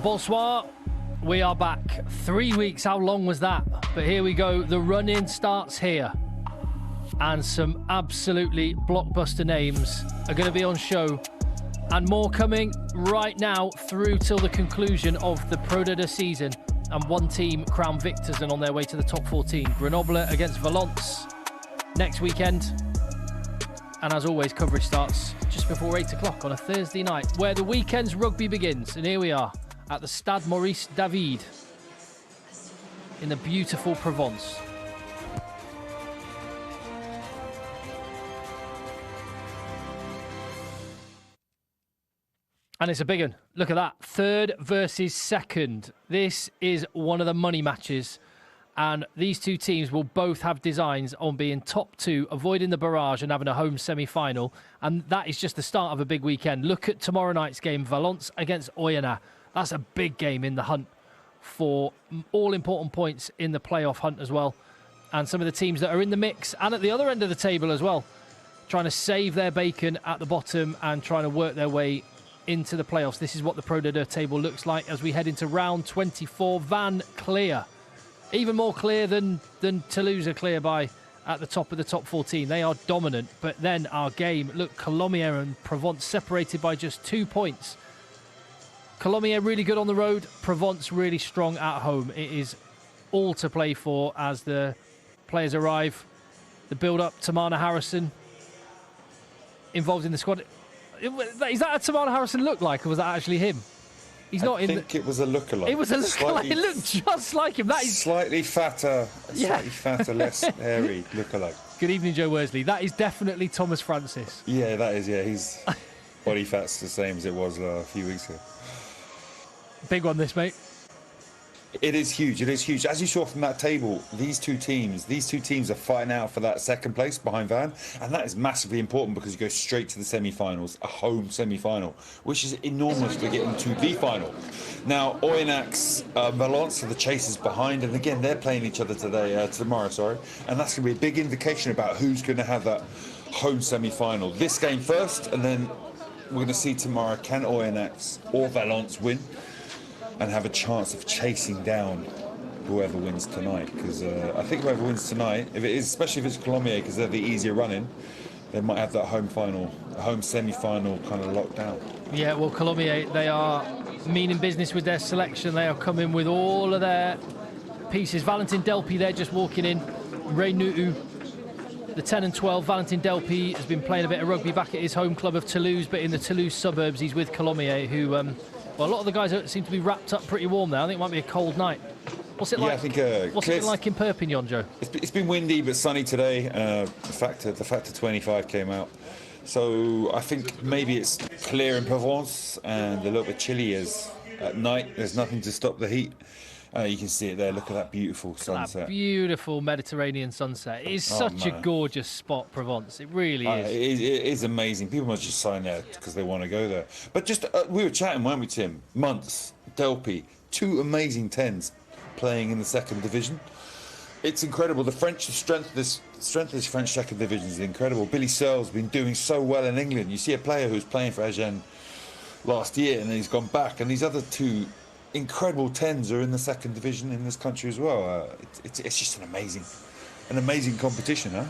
Bonsoir. We are back. 3 weeks, how long was that? But here we go. The run-in starts here. And some absolutely blockbuster names are going to be on show. And more coming right now through till the conclusion of the Pro D2 season. And one team crowned victors and on their way to the top 14. Grenoble against Valence next weekend. And as always, coverage starts just before 8 o'clock on a Thursday night, where the weekend's rugby begins. And here we are at the Stade Maurice David in the beautiful Provence. And it's a big one. Look at that. Third versus second. This is one of the money matches. And these two teams will both have designs on being top two, avoiding the barrage and having a home semi-final. And that is just the start of a big weekend. Look at tomorrow night's game, Valence against Oyonnax. That's a big game in the hunt for all important points in the playoff hunt as well. And some of the teams that are in the mix and at the other end of the table as well, trying to save their bacon at the bottom and trying to work their way into the playoffs. This is what the Pro D2 table looks like as we head into round 24. Van clear. Even more clear than Toulouse are clear by at the top of the top 14. They are dominant. But then our game, look, Colomiers and Provence separated by just 2 points. Colomiers really good on the road. Provence really strong at home. It is all to play for as the players arrive. The build-up, Tamana Harrison involved in the squad. Is that a Tamana Harrison look like, or was that actually him? He's not in. I think it was a lookalike. It was a lookalike. It looked just like him. That is slightly fatter, less hairy lookalike. Good evening, Joe Worsley. That is definitely Thomas Francis. Yeah, that is. Yeah, his body fat's the same as it was a few weeks ago. Big one, this, mate. It is huge. It is huge. As you saw from that table, these two teams are fighting out for that second place behind Van, and that is massively important because you go straight to the semi-finals, a home semi-final, which is enormous for getting to the final. Now, Oyonnax, Valence are the chasers behind, and again, they're playing each other tomorrow, and that's going to be a big indication about who's going to have that home semi-final. This game first, and then we're going to see tomorrow, can Oyonnax or Valence win and have a chance of chasing down whoever wins tonight, because I think whoever wins tonight, especially if it's Colomiers, because they're the easier running, they might have that home semi-final kind of locked down. Yeah, well, Colomiers, they are meaning business with their selection. They are coming with all of their pieces. Valentin Delpy, they're just walking in. Ray Nutu, the 10 and 12. Valentin Delpy has been playing a bit of rugby back at his home club of Toulouse, but in the Toulouse suburbs, he's with Colomiers, who... well, a lot of the guys seem to be wrapped up pretty warm now. I think it might be a cold night. What's it like? What's it been like in Perpignan, Joe? It's been windy but sunny today. The factor 25 came out. So I think maybe it's clear in Provence and a little bit chilly as at night. There's nothing to stop the heat. You can see it there. Look at that beautiful sunset. That beautiful Mediterranean sunset. It is such a gorgeous spot, Provence. It really is. It is amazing. People must just sign there because they want to go there. But just we were chatting, weren't we, Tim? Muntzter, Delpy, two amazing 10s playing in the second division. It's incredible. The strength of this French second division is incredible. Billy Searle's been doing so well in England. You see a player who's playing for Agen last year and then he's gone back, and these other two incredible 10s are in the second division in this country as well. It's just an amazing competition, huh?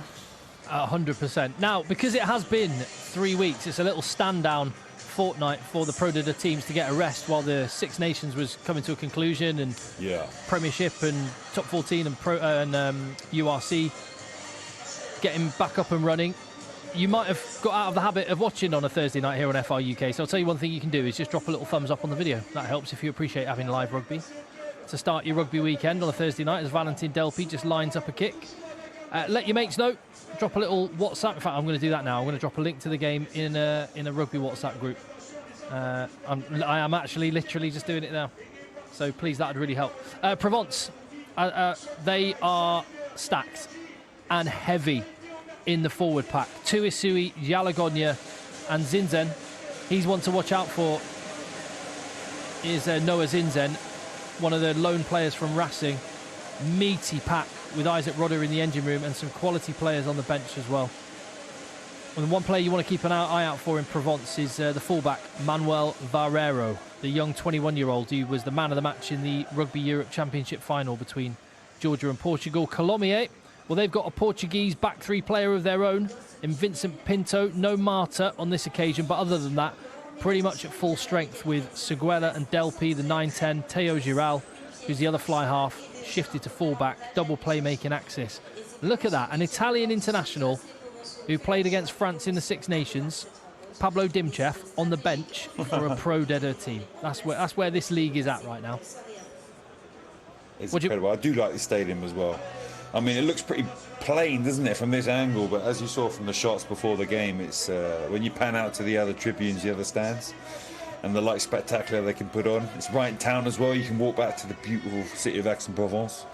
100%. Now, because it has been 3 weeks, it's a little stand-down fortnight for the Pro D2 teams to get a rest while the Six Nations was coming to a conclusion, and Premiership and Top 14 and URC getting back up and running. You might have got out of the habit of watching on a Thursday night here on FR UK, so I'll tell you one thing you can do is just drop a little thumbs up on the video. That helps if you appreciate having live rugby. To start your rugby weekend on a Thursday night as Valentin Delpy just lines up a kick. Let your mates know. Drop a little WhatsApp. In fact, I'm going to do that now. I'm going to drop a link to the game in a rugby WhatsApp group. I am actually literally just doing it now. So please, that would really help. Provence, they are stacked and heavy in the forward pack. Tuisui, Yalagonya and Zinzen. He's one to watch out for is Noah Zinzen, one of the lone players from Racing. Meaty pack with Isaac Rodder in the engine room and some quality players on the bench as well. And one player you want to keep an eye out for in Provence is the fullback, Manuel Varero, the young 21-year-old who was the man of the match in the Rugby Europe Championship final between Georgia and Portugal. Colomiers, well, they've got a Portuguese back three player of their own in Vincent Pinto. No Marta on this occasion, but other than that, pretty much at full strength with Seguela and Delpi, the 9-10, Teo Giral, who's the other fly half, shifted to fullback, double playmaking axis. Look at that, an Italian international who played against France in the Six Nations, Pablo Dimchev, on the bench for a pro Dedo team. That's where this league is at right now. It's incredible. I do like the stadium as well. I mean, it looks pretty plain, doesn't it, from this angle? But as you saw from the shots before the game, it's when you pan out to the other tribunes, the other stands, and the light spectacular they can put on. It's right in town as well. You can walk back to the beautiful city of Aix-en-Provence.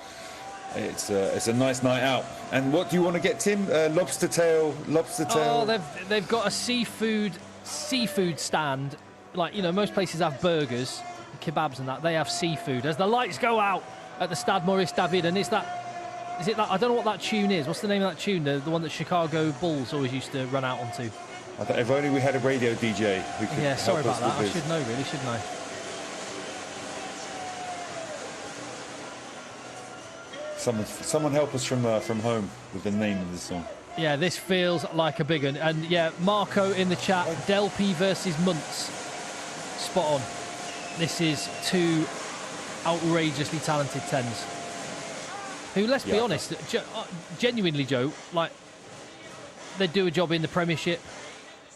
It's a nice night out. And what do you want to get, Tim? Lobster tail. Oh, they've got a seafood stand. Like, you know, most places have burgers, kebabs and that. They have seafood. As the lights go out at the Stade Maurice David, and is it that? I don't know what that tune is. What's the name of that tune? The one that Chicago Bulls always used to run out onto. If only we had a radio DJ who could Yeah, sorry help about us that. with I should know, really, shouldn't I? Someone help us from home with the name of the song. Yeah, this feels like a big one. And yeah, Marco in the chat, Delpi versus Muntz. Spot on. This is two outrageously talented 10s. Who, let's be honest, genuinely, Joe, like, they do a job in the Premiership,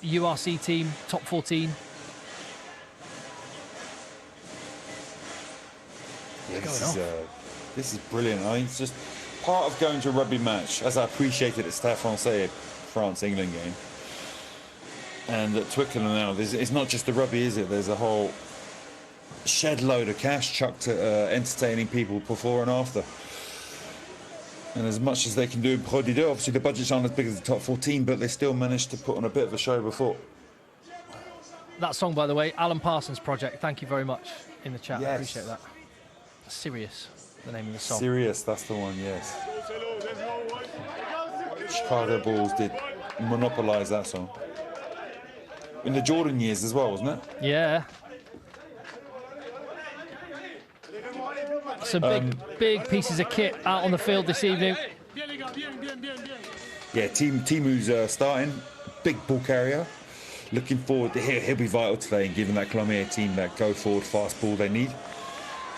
URC team, top 14. Yeah, this is brilliant. I mean, it's just part of going to a rugby match, as I appreciated at Stade Français, France-England game. And at Twickenham now, it's not just the rugby, is it? There's a whole shed load of cash chucked at entertaining people before and after. And as much as they can do in Pro D2, obviously the budgets aren't as big as the top 14, but they still managed to put on a bit of a show before. That song, by the way, Alan Parsons Project, thank you very much in the chat. Yes. I appreciate that. Sirius, the name of the song. Sirius, that's the one, yes. Chicago Bulls did monopolise that song. In the Jordan years as well, wasn't it? Yeah. Some big pieces of kit out on the field this evening. Yeah, Timu's starting, big ball carrier. Looking forward to he'll be vital today in giving that Colomiers team that go forward fast ball they need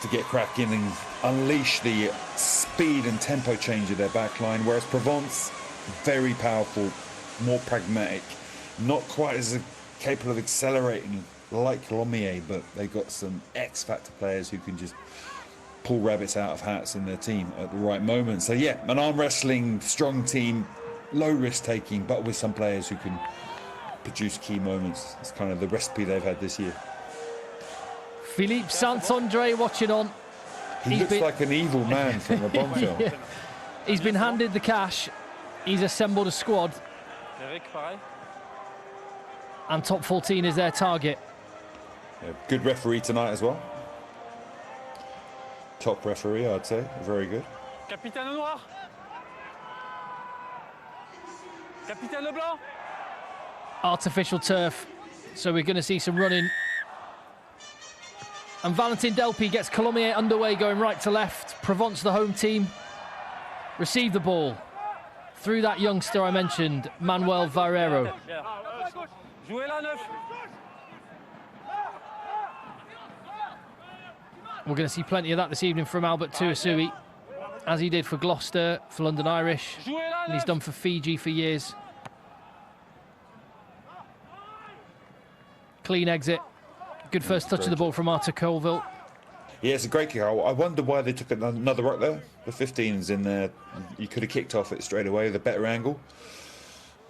to get cracking and unleash the speed and tempo change of their back line. Whereas Provence, very powerful, more pragmatic, not quite as capable of accelerating like Colomiers, but they've got some X-factor players who can just pull rabbits out of hats in their team at the right moment. So yeah, an arm wrestling, strong team, low risk taking, but with some players who can produce key moments. It's kind of the recipe they've had this year. Philippe Saint-André watching on. He looks like an evil man from a Bond film. Yeah. He's been handed the cash. He's assembled a squad. And top 14 is their target. Yeah, good referee tonight as well. Top referee, I'd say. Very good. Capitaine Noir. Capitaine Leblanc. Artificial turf. So we're going to see some running. And Valentin Delpi gets Colomiers underway, going right to left. Provence, the home team, receive the ball through that youngster I mentioned, Manuel Varero. We're going to see plenty of that this evening from Albert Tuasui, as he did for Gloucester, for London Irish, and he's done for Fiji for years. Clean exit. Good first touch of the ball from Arthur Colville. Yeah, it's a great kick. I wonder why they took another rock there. The 15's in there. You could have kicked off it straight away with a better angle.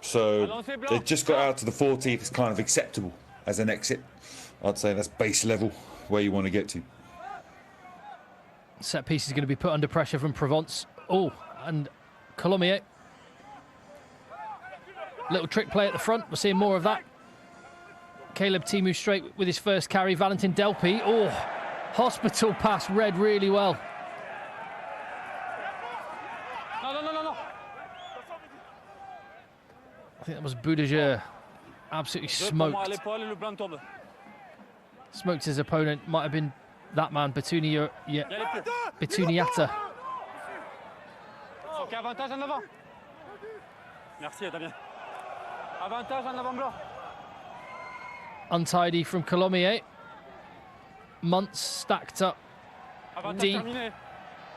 So they just got out to the 40. It's kind of acceptable as an exit. I'd say that's base level where you want to get to. Set piece is going to be put under pressure from Provence. Oh, and Colomiers. Little trick play at the front. We're seeing more of that. Caleb Timu straight with his first carry. Valentin Delpi. Oh, hospital pass read really well. No. think that was Boudageur. Absolutely smoked. Smoked his opponent. Might have been that man, Betuniata. Ok, avantage en avant. Merci, Damien. Avantage en avant blanc. Untidy from Colomiers. Muntz stacked up deep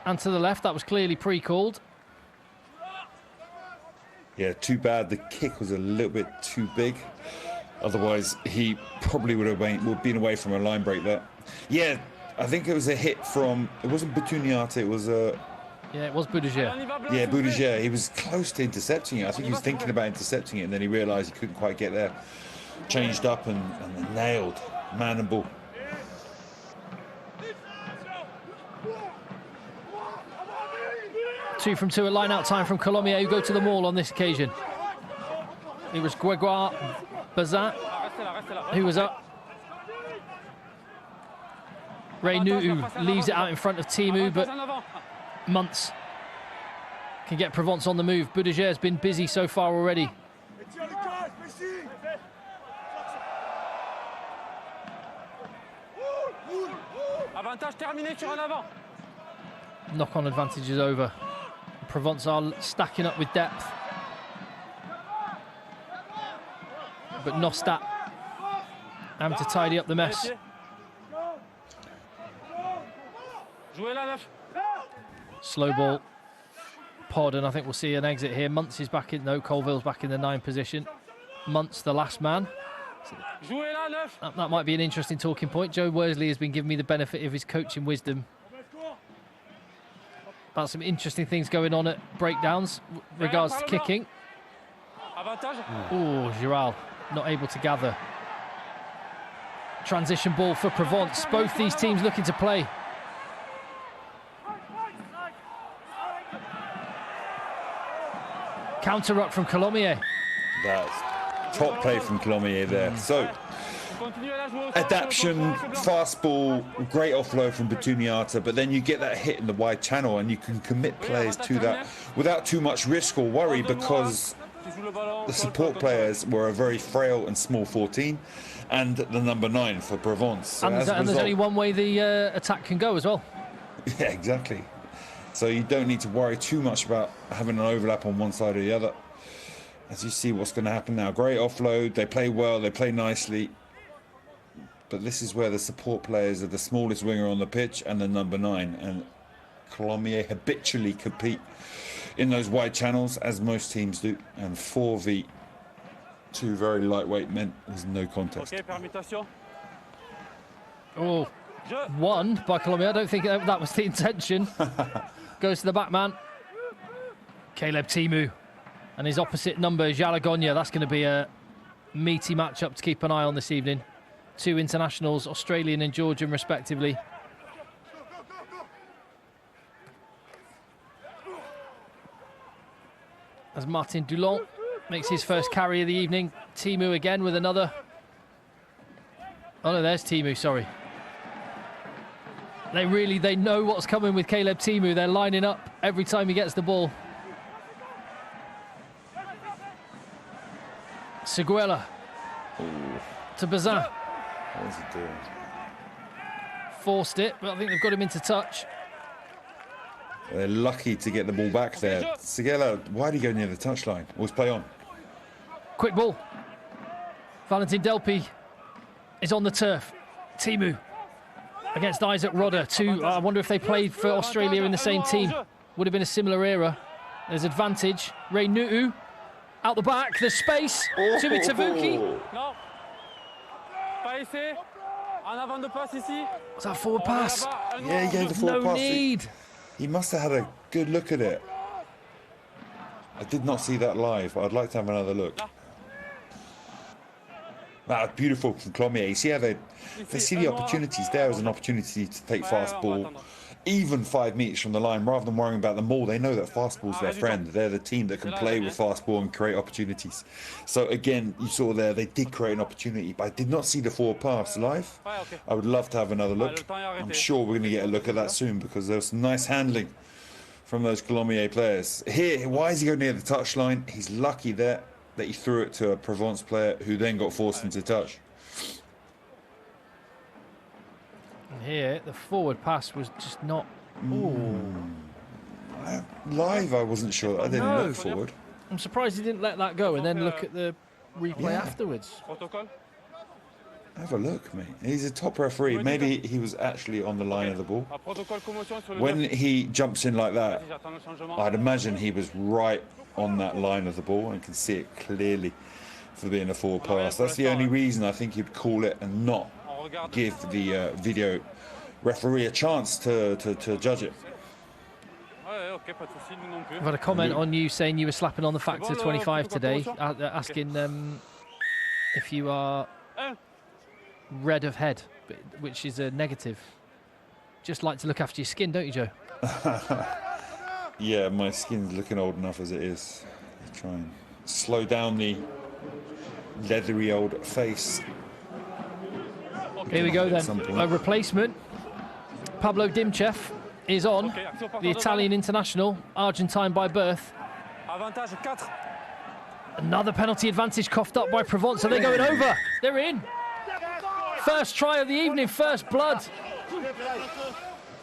and to the left. That was clearly pre-called. Yeah, too bad. The kick was a little bit too big. Otherwise, he probably would have been away from a line break there. Yeah, I think it was a hit from... It wasn't Betuniata, it was a... Yeah, it was Boudageur. Yeah, Boudageur. He was close to intercepting it. I think he was thinking about intercepting it, and then he realised he couldn't quite get there. Changed up and nailed man and ball. Two from two at line-out time from Colomiers, who go to the maul on this occasion. It was Grégoire Bazin who was up. Reynou, who leaves it out in front of Timu, but Muntz can get Provence on the move. Boudageur has been busy so far already. Knock-on advantage is over. Provence are stacking up with depth. But Nostat having to tidy up the mess. Slow ball. Pod, and I think we'll see an exit here. Muntz is back in, no, Colville's back in the 9 position. Muntz, the last man. That might be an interesting talking point. Joe Worsley has been giving me the benefit of his coaching wisdom about some interesting things going on at breakdowns regards to kicking. Oh, Giral not able to gather. Transition ball for Provence. Both these teams looking to play. Counter ruck from Colomiers. That's top play from Colomiers there. So, adaptation, fast ball, great offload from Betuniata, but then you get that hit in the wide channel and you can commit players to that without too much risk or worry, because the support players were a very frail and small 14 and the number 9 for Provence. So and there's only one way the attack can go as well. Yeah, exactly. So you don't need to worry too much about having an overlap on one side or the other. As you see what's going to happen now. Great offload. They play well. They play nicely. But this is where the support players are the smallest winger on the pitch and the number 9. And Colomiers habitually compete in those wide channels, as most teams do. And 4v2 very lightweight men was no contest. Oh, one by Colomiers. I don't think that was the intention. Goes to the back man. Caleb Timu. And his opposite number, Jalagonia. That's going to be a meaty matchup to keep an eye on this evening. 2 internationals, Australian and Georgian respectively. As Martin Dulon makes his first carry of the evening. Timu again with another. Oh no, there's Timu, sorry. They know what's coming with Caleb Timu. They're lining up every time he gets the ball. Seguela to Bazin. What was he doing? Forced it, but I think they've got him into touch. They're lucky to get the ball back there. Seguela, why did he go near the touchline? Always play on. Quick ball. Valentin Delpy is on the turf. Timu against Isaac Rodder. I wonder if they played for Australia in the same team. Would have been a similar era. There's advantage. Reynou out the back. There's space. Tumi Tavuki. Was that forward pass? Yeah, he gave the forward pass. No need. He must have had a good look at it. I did not see that live. I'd like to have another look. That beautiful from Colomiers. You see how they see the opportunities there as an opportunity to take fast ball, even 5 meters from the line, rather than worrying about the maul. They know that fast ball's their friend. They're the team that can play with fast ball and create opportunities. So again, you saw there they did create an opportunity, but I did not see the forward pass live. I would love to have another look. I'm sure we're going to get a look at that soon, because there was some nice handling from those Colomiers players. Here, why is he going near the touchline? He's lucky there. that he threw it to a Provence player who then got forced into touch. And here, the forward pass was just not... Live, I wasn't sure. I didn't look forward. I'm surprised he didn't let that go and then look at the replay afterwards. Have a look, mate. He's a top referee. Maybe he was actually on the line of the ball. When he jumps in like that, I'd imagine he was right on that line of the ball and can see it clearly for being a forward pass. That's the only reason I think he'd call it and not give the video referee a chance to judge it. I've had a comment on you saying you were slapping on the factor 25 today, asking if you are red of head, which is a negative. Just like to look after your skin, don't you, Joe? Yeah, my skin's looking old enough as it is. Try and slow down the leathery old face. Here we go then. A replacement. Pablo Dimchev is on, the Italian international, Argentine by birth. Another penalty advantage coughed up by Provence. Are they going over? They're in. First try of the evening, first blood.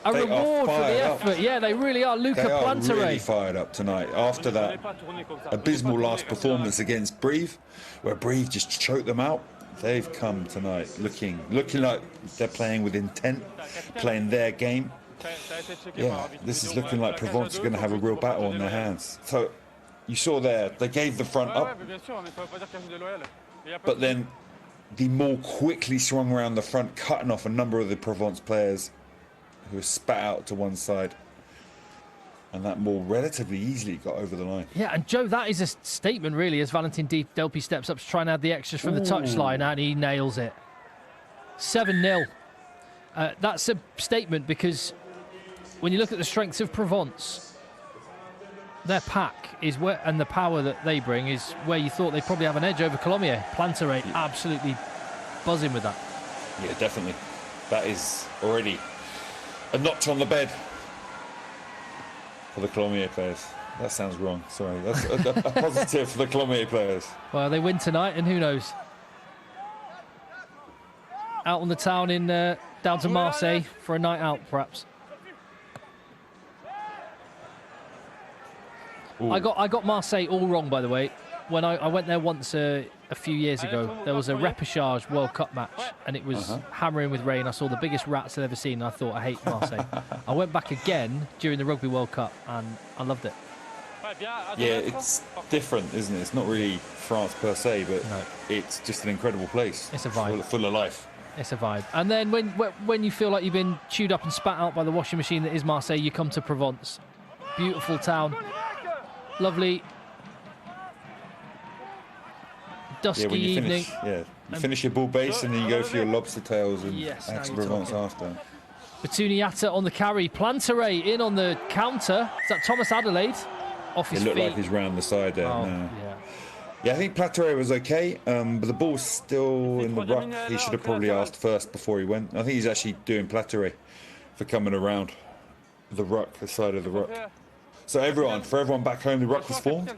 A reward for the effort. Yeah, they really are. Luca Plantere. They are really fired up tonight after that abysmal last performance against Brive, where Brive just choked them out. They've come tonight looking like they're playing with intent, playing their game. Yeah, this is looking like Provence are going to have a real battle on their hands. So you saw there, they gave the front up, but then the ball quickly swung around the front, cutting off a number of the Provence players who were spat out to one side. And that ball relatively easily got over the line. Yeah, and Joe, that is a statement really as Valentin Delpy steps up to try and add the extras from the touchline, and he nails it. 7-0. That's a statement because when you look at the strengths of Provence, their pack is where, and the power that they bring is where you thought they'd probably have an edge over Colomiers. Plantere absolutely buzzing with that. Yeah, definitely. That is already a notch on the bed for the Colomiers players. That sounds wrong. Sorry. That's a positive for the Colomiers players. Well, they win tonight, and who knows? Out on the town in down to Marseille for a night out, perhaps. Ooh. I got Marseille all wrong, by the way. When I went there once a few years ago, there was a repechage World Cup match, and it was hammering with rain. I saw the biggest rats I'd ever seen, and I thought, I hate Marseille. I went back again during the Rugby World Cup, and I loved it. Yeah, it's different, isn't it? It's not really France per se, but it's just an incredible place. It's a vibe. Full of life. It's a vibe. And then when you feel like you've been chewed up and spat out by the washing machine that is Marseille, you come to Provence. Beautiful town. Lovely. Dusky evening. You finish your bull base and then you go for your lobster tails and Provence after. Batuniata on the carry. Plantere in on the counter. Is that Thomas Adelaide? Off his feet. It looked like he's round the side there. Yeah, I think Plantere was okay, but the ball's still in the ruck. He should have probably asked first before he went. I think he's actually doing Plantere for coming around the ruck, the side of the ruck. So for everyone back home, the ruck was formed.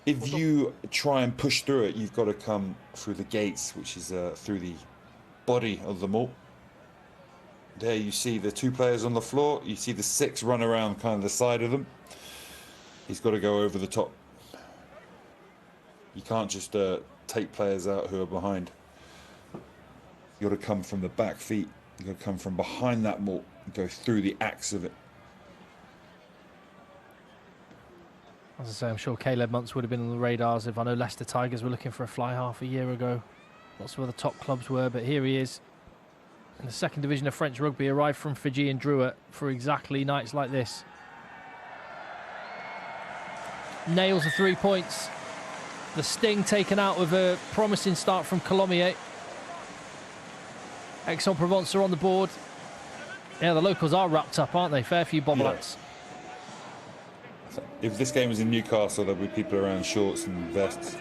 If you try and push through it, you've got to come through the gates, which is through the body of the mall. There you see the two players on the floor. You see the 6 run around kind of the side of them. He's got to go over the top. You can't just take players out who are behind. You've got to come from the back feet. You've got to come from behind that mall and go through the axe of it. As I say, I'm sure Caleb Muntz would have been on the radars if I know Leicester Tigers were looking for a fly half a year ago. Lots of other top clubs were, but here he is. In the second division of French rugby, arrived from Fiji and Druitt for exactly nights like this. Nails the 3 points. The sting taken out of a promising start from Colomiers. Aix-en-Provence are on the board. Yeah, the locals are wrapped up, aren't they? Fair few bobblets. If this game was in Newcastle, there'd be people around shorts and vests,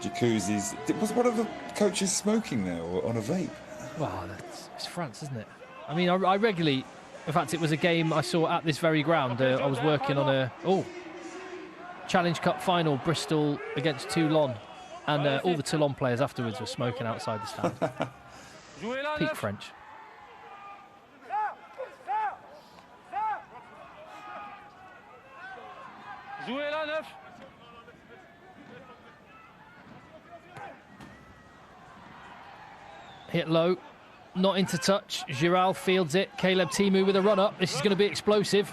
jacuzzis. Was one of the coaches smoking there or on a vape? Well, it's France, isn't it? I mean, I regularly... In fact, it was a game I saw at this very ground. I was working on a... Challenge Cup final, Bristol against Toulon. And all the Toulon players afterwards were smoking outside the stand. Peak French. Hit low, not into touch. Giral fields it. Caleb Timu with a run up. This is going to be explosive.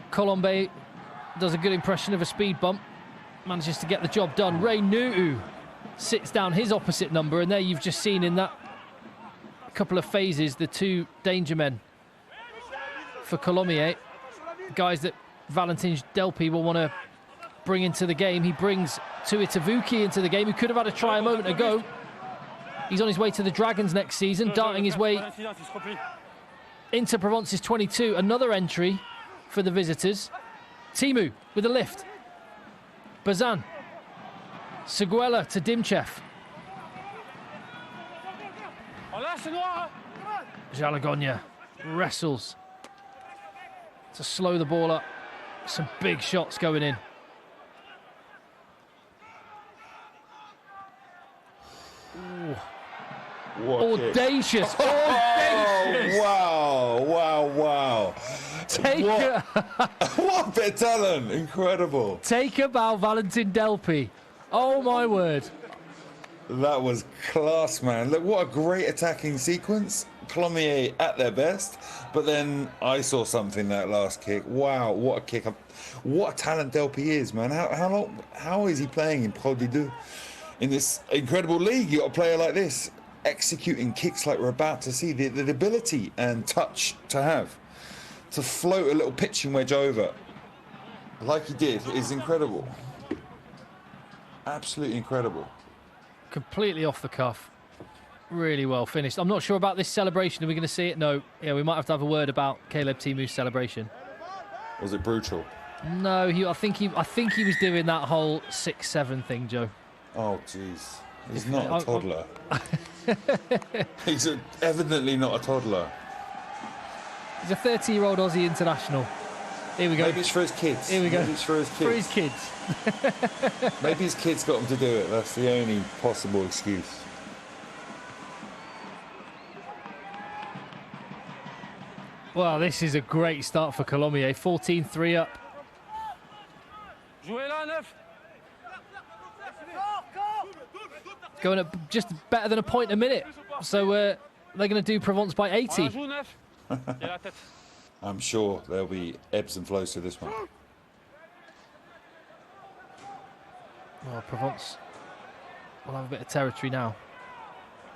Colomiers does a good impression of a speed bump. Manages to get the job done. Ray Nu'u sits down his opposite number, and there you've just seen in that couple of phases the two danger men for Colomiers, guys that Valentin Delpy will want to bring into the game. He brings Tuitavuki into the game, who could have had a try a moment ago. He's on his way to the Dragons next season, darting his way into Provence's 22. Another entry for the visitors. Timu with a lift. Bazan. Seguela to Dimchev. Jalagonia wrestles to slow the ball up. Some big shots going in. Ooh. Audacious! Audacious! Wow. What a bit of talent. Incredible. Take a bow, Valentin Delpy. Oh, my word. That was class, man. Look, what a great attacking sequence. Colomiers at their best. But then I saw something that last kick. Wow, what a kick. What a talent Delpy is, man. How is he playing in Pro D2? In this incredible league, you got a player like this executing kicks like we're about to see. The ability and touch to have, to float a little pitching wedge over like he did, is incredible. Absolutely incredible. Completely off the cuff. Really well finished. I'm not sure about this celebration. Are we going to see it? No. Yeah, we might have to have a word about Caleb Timu's celebration. Was it brutal? No, I think he was doing that whole 6-7 thing, Joe. Oh, jeez. He's not a toddler. He's evidently not a toddler. He's a 30-year-old Aussie international. Here we go. Maybe it's for his kids. Here we go. Maybe it's for his kids. For his kids. Maybe his kids got him to do it. That's the only possible excuse. Well, this is a great start for Colomiers. 14-3 up. Going at just better than a point a minute. So they're going to do Provence by 80. I'm sure there'll be ebbs and flows to this one. Well, Provence will have a bit of territory now.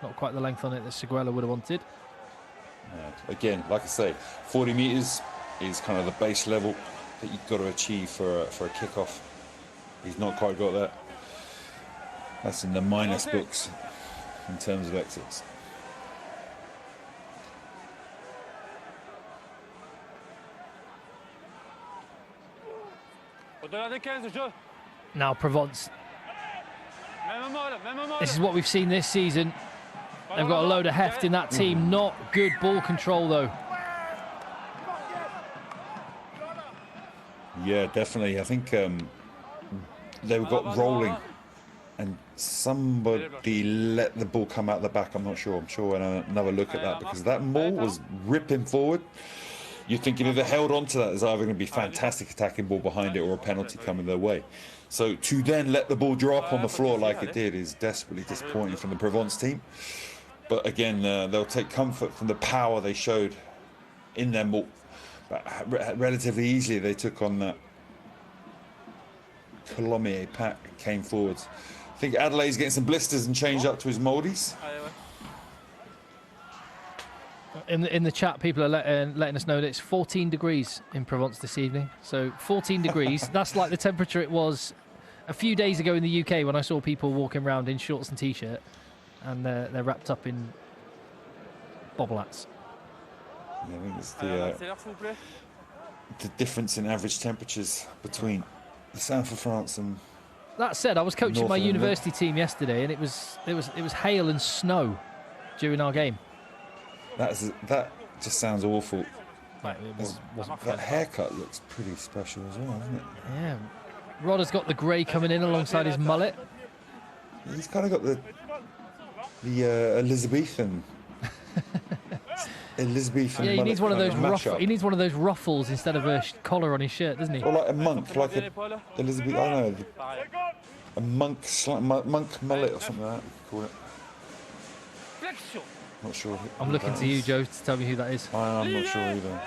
Not quite the length on it that Seguela would have wanted. Yeah. Again, like I say, 40 metres is kind of the base level that you've got to achieve for a kickoff. He's not quite got that. That's in the minus books in terms of exits. Now Provence. This is what we've seen this season. They've got a load of heft in that team. Not good ball control, though. Yeah, definitely. I think they got rolling and somebody let the ball come out the back. I'm not sure. I'm sure we'll have another look at that, because that ball was ripping forward. You're thinking if they held on to that, there's either going to be fantastic attacking ball behind it or a penalty coming their way. So to then let the ball drop on the floor like it did is desperately disappointing from the Provence team. But again, they'll take comfort from the power they showed in their ball. But relatively easily they took on that Colomiers pack, came forwards. I think Adelaide's getting some blisters and changed up to his moldies. In the chat, people are letting us know that it's 14 degrees in Provence this evening. So 14 degrees, that's like the temperature it was a few days ago in the UK when I saw people walking around in shorts and T-shirt, and they're wrapped up in bobble hats. Yeah, I think it's the difference in average temperatures between the south of France and... That said, I was coaching my England. university team yesterday, and it was hail and snow during our game. That just sounds awful. That haircut looks pretty special as well, doesn't it? Yeah. Rod has got the grey coming in alongside his mullet. He's kind of got the Elizabethan. Yeah, he needs one of those he needs one of those ruffles instead of a collar on his shirt, doesn't he? Or like a monk, like a Elizabeth. I don't know, a monk mullet or something like that. Call it. Not sure. I'm looking to you, Joe, to tell me who that is. I'm not sure either.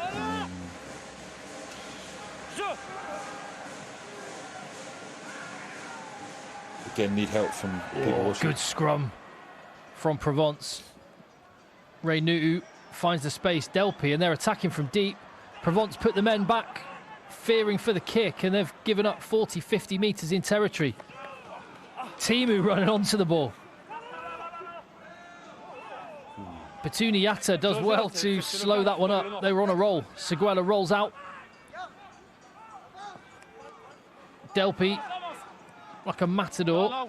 Again, need help from people watching. Good scrum from Provence. Ray Nutu finds the space. Delpy, and they're attacking from deep. Provence put the men back, fearing for the kick, and they've given up 40, 50 metres in territory. Timu running onto the ball. Petuniata does well to slow that one up. They were on a roll. Seguela rolls out. Delpy, like a matador,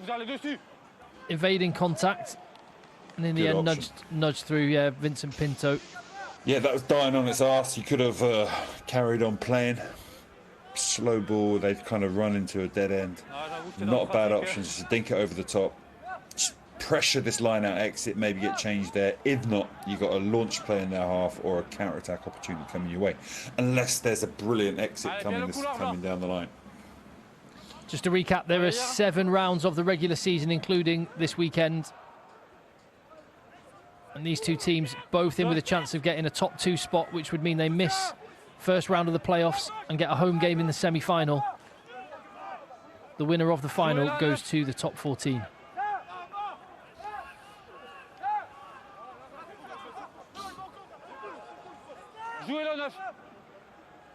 evading contact. And in the end, nudged through Vincent Pinto. Yeah, that was dying on its arse. You could have carried on playing. Slow ball, they've kind of run into a dead end. Not a bad option, just to dink it over the top. Just pressure this line out exit, maybe get changed there. If not, you've got a launch play in their half or a counter-attack opportunity coming your way. Unless there's a brilliant exit coming down the line. Just to recap, there are 7 rounds of the regular season, including this weekend. And these two teams both in with a chance of getting a top 2 spot, which would mean they miss first round of the playoffs and get a home game in the semi-final. The winner of the final goes to the top 14.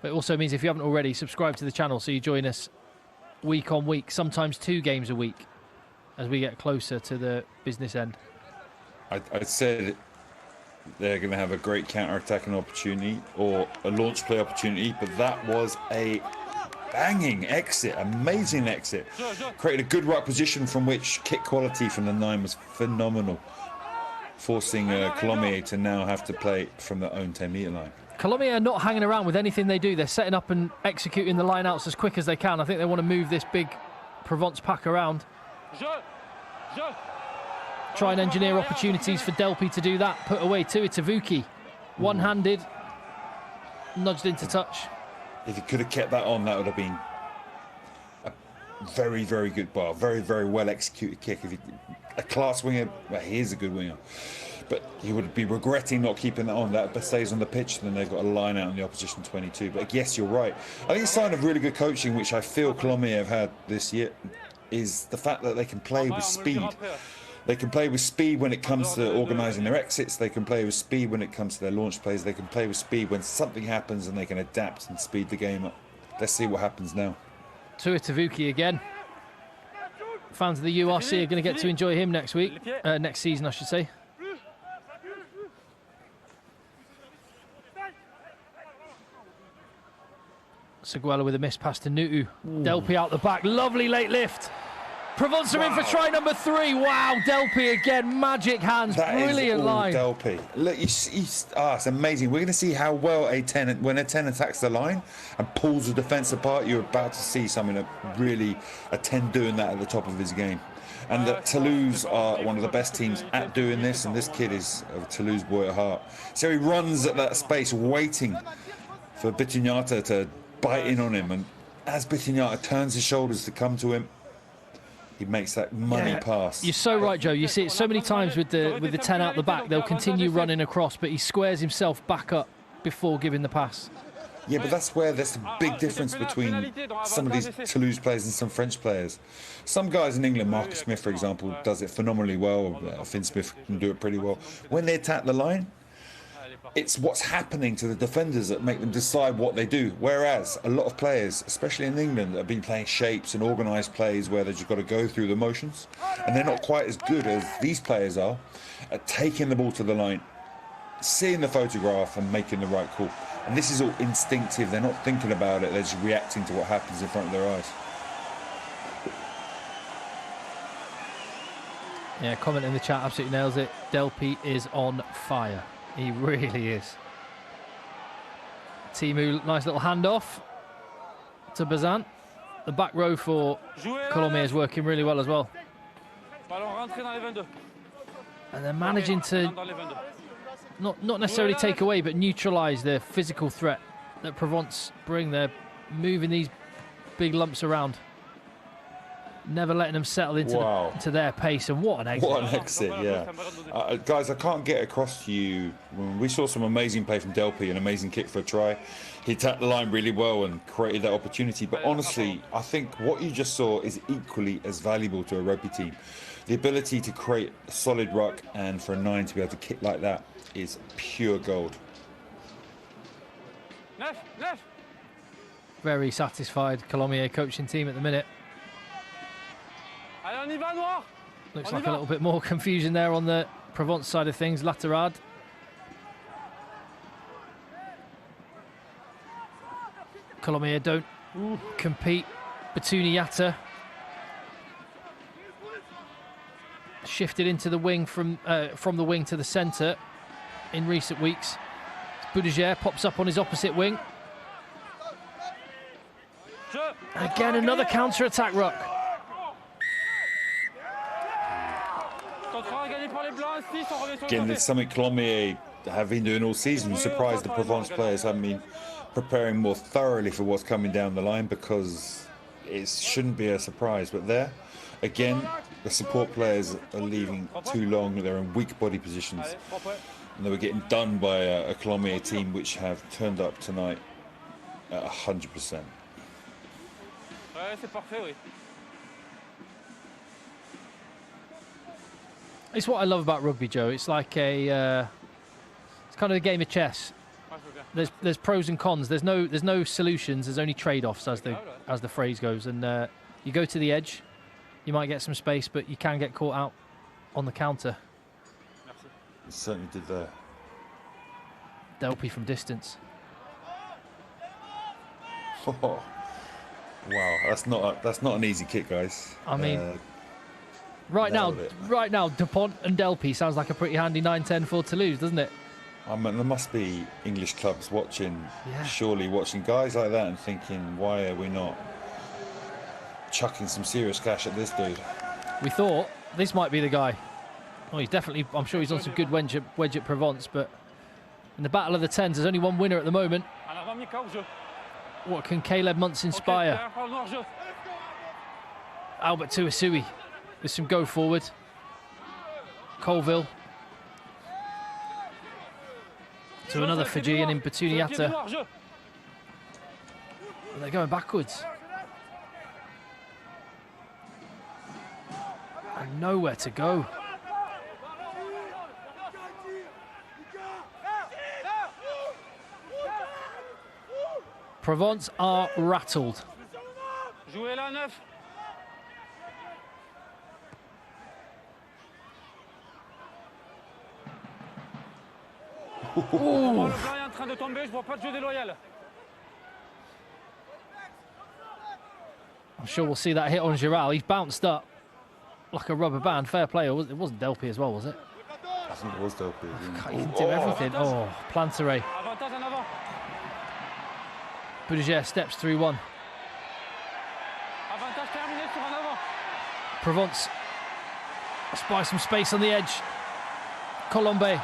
But it also means, if you haven't already, subscribe to the channel so you join us week on week, sometimes 2 games a week, as we get closer to the business end. I said they're going to have a great counter-attacking opportunity or a launch play opportunity, but that was a banging exit, amazing exit. Created a good right position from which kick quality from the 9 was phenomenal, forcing Colomiers to now have to play from their own 10-metre line. Colomiers are not hanging around with anything they do. They're setting up and executing the line-outs as quick as they can. I think they want to move this big Provence pack around. Try and engineer opportunities for Delpy to do that. Put away to Itavuki. One-handed. Nudged into touch. If he could have kept that on, that would have been a very, very good bar. Very, very well-executed kick. If a class winger, well, he is a good winger. But he would be regretting not keeping that on. That stays on the pitch, and then they've got a line out in the opposition 22. But yes, you're right. I think a sign of really good coaching, which I feel Colomiers have had this year, is the fact that they can play with speed. They can play with speed when it comes to organising their exits. They can play with speed when it comes to their launch plays. They can play with speed when something happens, and they can adapt and speed the game up. Let's see what happens now. To Itavuki again. Fans of the URC are going to get to enjoy him next week. Next season, I should say. Seguela with a miss pass to Nutu. Delpy out the back. Lovely late lift. Provence are in for try number 3. Wow, Delpy again. Magic hands. That brilliant is all line. Delpy. Look, it's amazing. We're going to see how well when a 10 attacks the line and pulls the defence apart. You're about to see something that really a 10 doing that at the top of his game. And that Toulouse are one of the best teams at doing this, and this kid is a Toulouse boy at heart. So he runs at that space, waiting for Petuniata to bite in on him, and as Petuniata turns his shoulders to come to him, he makes that money pass. You're so right, Joe. You see it so many times with the 10 out the back. They'll continue running across, but he squares himself back up before giving the pass. Yeah, but that's where there's a big difference between some of these Toulouse players and some French players. Some guys in England, Marcus Smith, for example, does it phenomenally well. Finn Smith can do it pretty well. When they attack the line, it's what's happening to the defenders that make them decide what they do. Whereas a lot of players, especially in England, have been playing shapes and organised plays where they've just got to go through the motions. And they're not quite as good as these players are at taking the ball to the line, seeing the photograph and making the right call. And this is all instinctive. They're not thinking about it. They're just reacting to what happens in front of their eyes. Yeah, comment in the chat absolutely nails it. Delpy is on fire. He really is. Timu, nice little handoff to Bazan. The back row for Colomiers is working really well as well. And they're managing to not necessarily take away, but neutralise the physical threat that Provence bring. They're moving these big lumps around, never letting them settle into their pace. And what an exit. What an exit, yeah. Guys, I can't get across to you. We saw some amazing play from Delpy, an amazing kick for a try. He tapped the line really well and created that opportunity. But honestly, I think what you just saw is equally as valuable to a rugby team. The ability to create a solid ruck and for a 9 to be able to kick like that is pure gold. Very satisfied Colomiers coaching team at the minute. Looks like a little bit more confusion there on the Provence side of things. Laterade. Colomiers don't compete. Batuni-Yatta shifted into the wing from the wing to the centre in recent weeks. Boudagère pops up on his opposite wing. Again, another counter-attack ruck. Again, it's something Colomiers have been doing all season. Surprised the Provence players haven't been preparing more thoroughly for what's coming down the line, because it shouldn't be a surprise. But there, again, the support players are leaving too long. They're in weak body positions. And they were getting done by a Colomiers team which have turned up tonight at 100%. It's what I love about rugby, Joe. It's like it's kind of a game of chess. There's pros and cons. There's no solutions. There's only trade-offs, as the phrase goes. And you go to the edge, you might get some space, but you can get caught out on the counter. It certainly did there. Delpy from distance. Oh, wow, that's not an easy kick, guys. I mean, right now, Dupont and Delpy sounds like a pretty handy 9-10 for Toulouse, doesn't it? I mean, there must be English clubs surely watching guys like that and thinking, why are we not chucking some serious cash at this dude? We thought this might be the guy. Oh, he's definitely, I'm sure he's on some good wedge at Provence, but in the battle of the tens, there's only one winner at the moment. What can Caleb Muntz inspire? Albert Tuasui with some go forward. Colville to another Fijian in Batuni-Yatta. And they're going backwards. And nowhere to go. Provence are rattled. I'm sure we'll see that hit on Giral. He's bounced up like a rubber band. Fair play. It wasn't Delpy as well, was it? I think it was Delpy. He didn't do everything. Oh, Planteray. Boudagère steps through one. Provence spy some space on the edge. Colombé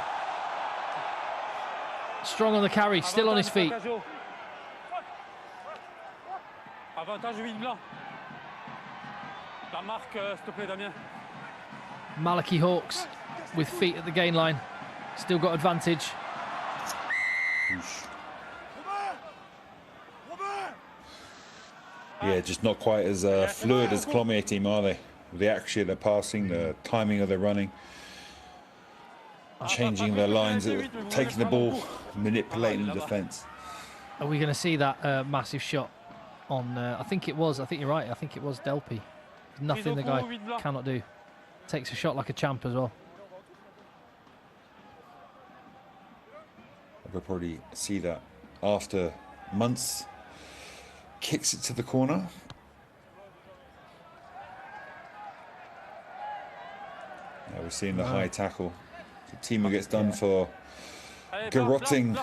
strong on the carry, still on his feet. Malachy Hawks with feet at the gain line, still got advantage. Yeah, just not quite as fluid as Colomiers team, are they? The accuracy of their passing, the timing of their running, changing their lines, taking the ball, manipulating the defence. Are we going to see that massive shot on? I think you're right. I think it was Delpy. Nothing the guy cannot do. Takes a shot like a champ as well. We'll probably see that after Muntzter kicks it to the corner. Now we're seeing the high tackle. The Timu gets done for garrotting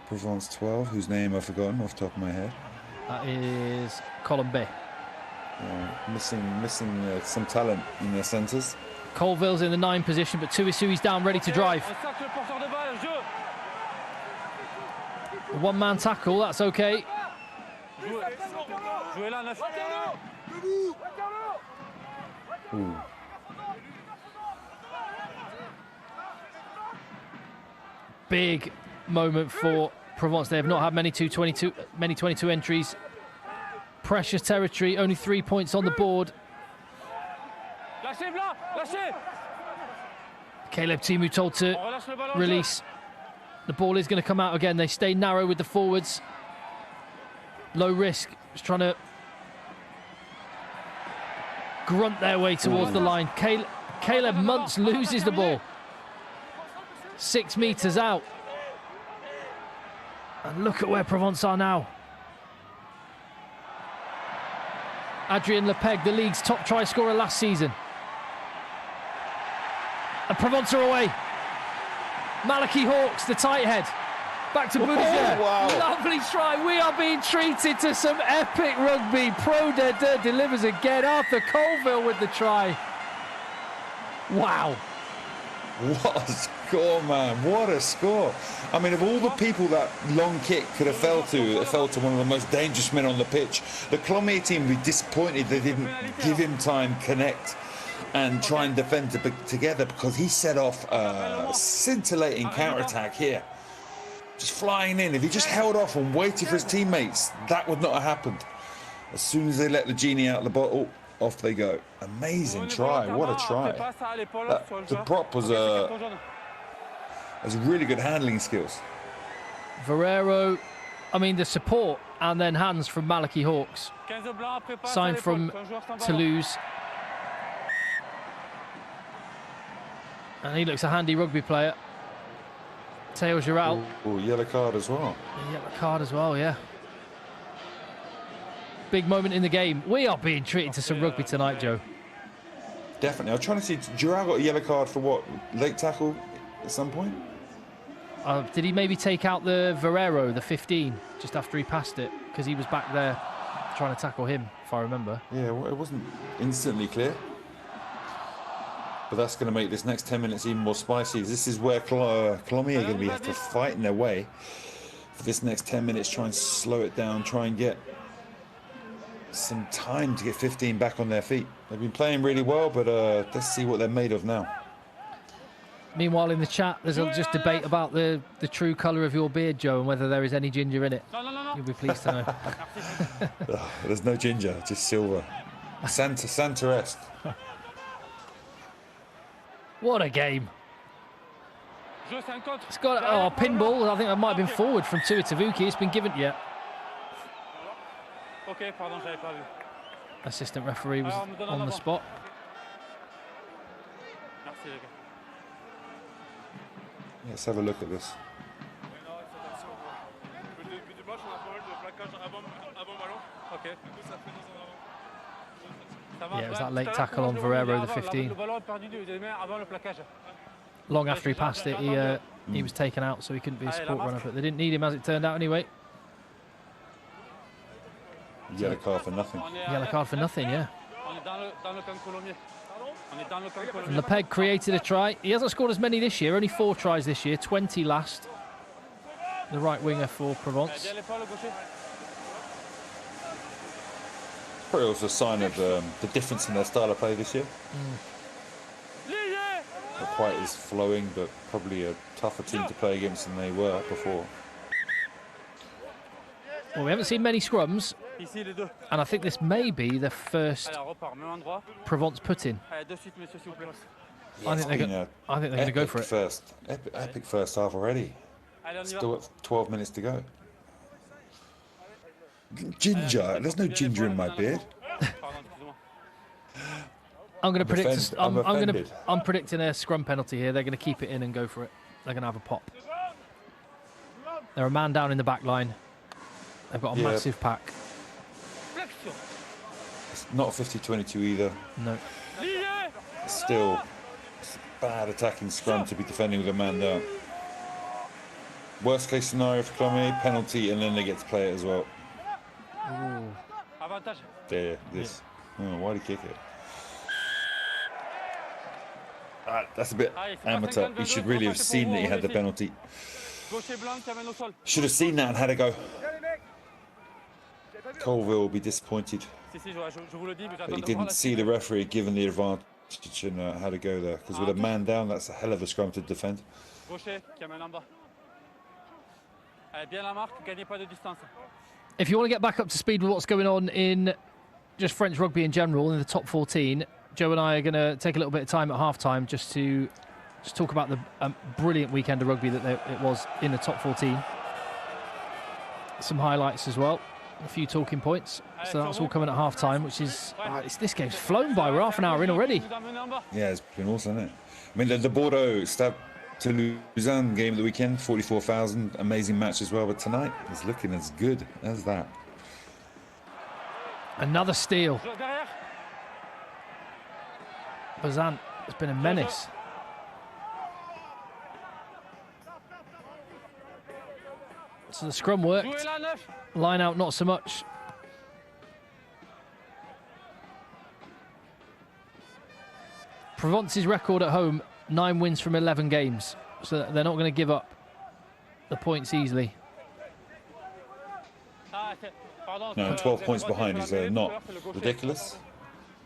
Provence 12, whose name I've forgotten off the top of my head. That is Colomiers. Missing some talent in their centres. Colville's in the 9 position, but Tuisui's down, ready to drive. A one-man tackle, that's okay. Ooh. Big moment for Provence. They have not had many 22 entries. Precious territory, only 3 points on the board. Caleb Timu told to release. The ball is going to come out again. They stay narrow with the forwards. Low risk. Just trying to grunt their way towards the line. Caleb Muntz loses the ball. 6 metres out. And look at where Provence are now. Adrien Lepeg, the league's top try scorer last season. And Provence are away. Malachi Hawks, the tight head. Back to Muntzter. Wow. Lovely try. We are being treated to some epic rugby. Pro de delivers again. Arthur Colville with the try. Wow. What a score, man. What a score. I mean, of all the people that long kick could have fell to, it fell to one of the most dangerous men on the pitch. The Colomiers team would be disappointed they didn't give him time, connect, and try and defend together, because he set off a scintillating counter-attack here. Just flying in. If he just held off and waited for his teammates, that would not have happened. As soon as they let the genie out of the bottle, off they go. Amazing try. What a try. The prop was really good handling skills. Verreiro, I mean, the support and then hands from Malachi Hawks. Signed from Toulouse. And he looks a handy rugby player. Theo Giral. Oh, yellow card as well. Yellow card as well, yeah. Big moment in the game. We are being treated to some rugby tonight, Joe. Definitely. I was trying to see, Giral got a yellow card for what? Late tackle at some point? Did he maybe take out the Verreiro, the 15, just after he passed it? Because he was back there trying to tackle him, if I remember. Yeah, well, it wasn't instantly clear. But that's going to make this next 10 minutes even more spicy. This is where Colomiers are going to be have to fight in their way for this next 10 minutes, try and slow it down, try and get some time to get 15 back on their feet. They've been playing really well, but let's see what they're made of now. Meanwhile, in the chat, there's just debate about the true colour of your beard, Joe, and whether there is any ginger in it. You'll be pleased to know. There's no ginger, just silver. Santa-esque. What a game. It's got a pinball. I think that might have been forward from Tuitavuki. It's been given yet. Assistant referee was on the spot. Let's have a look at this. Yeah, it was that late tackle on Verreiro, the 15. Long after he passed it, he was taken out, so he couldn't be a support runner, but they didn't need him as it turned out anyway. Yellow card for nothing. Yellow card for nothing, yeah. And Lepeg created a try. He hasn't scored as many this year, only 4 tries this year, 20 last. The right winger for Provence. Probably also a sign of the difference in their style of play this year. Not quite as flowing, but probably a tougher team to play against than they were before. Well, we haven't seen many scrums, and I think this may be the first Provence put-in. I think they're going to go for it. Epic first half already. Still at 12 minutes to go. Ginger. There's no ginger in my beard. I'm going to predict. I'm predicting a scrum penalty here. They're going to keep it in and go for it. They're going to have a pop. They're a man down in the back line. They've got a massive pack. It's not 50-22 either. No. Still, it's a bad attacking scrum to be defending with a man down. Worst case scenario for Colomiers, penalty, and then they get to play it as well. Avantage. There, this. Oh, why did he kick it? That's a bit amateur. He should really have seen that he had the penalty. Should have seen that and had a go. Colville will be disappointed. But he didn't see the referee given the advantage and had a go there. Because with a man down, that's a hell of a scrum to defend. If you want to get back up to speed with what's going on in just French rugby in general, in the top 14, Joe and I are going to take a little bit of time at half-time just to talk about the brilliant weekend of rugby that it was in the top 14. Some highlights as well, a few talking points. So that's all coming at half-time, which is... this game's flown by. We're half an hour in already. Yeah, it's been awesome, isn't it? I mean, the Bordeaux Stade Toulousain game of the weekend, 44,000, amazing match as well. But tonight, it's looking as good as that. Another steal. Bazant has been a menace. So the scrum worked. Line out, not so much. Provence's record at home, 9 wins from 11 games. So they're not going to give up the points easily. No, 12 points behind is not ridiculous.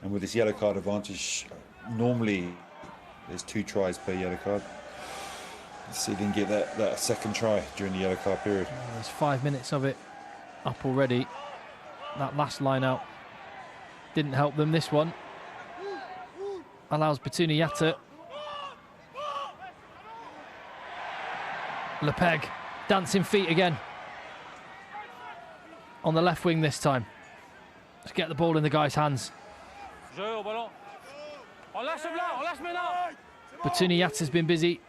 And with this yellow card advantage, normally there's 2 tries per yellow card. Let's see if they can get that second try during the yellow card period. There's 5 minutes of it up already. That last line out didn't help them. This one allows Batuni Yatta. Lepeg, dancing feet again. On the left wing this time. Let's get the ball in the guy's hands. Batuni Yatta's been busy.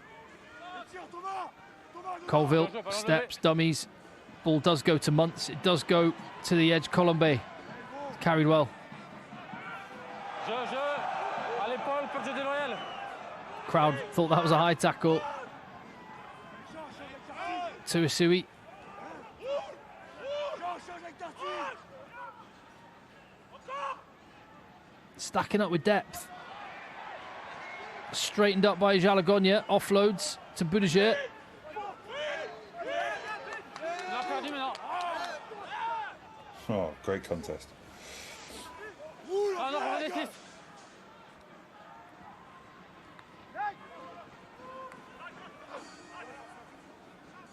Colville, steps, dummies. Ball does go to Muntz. It does go to the edge. Colomiers carried well. Crowd thought that was a high tackle. Tuisui. Stacking up with depth. Straightened up by Jalagonia. Offloads to Boudiger. Oh, great contest.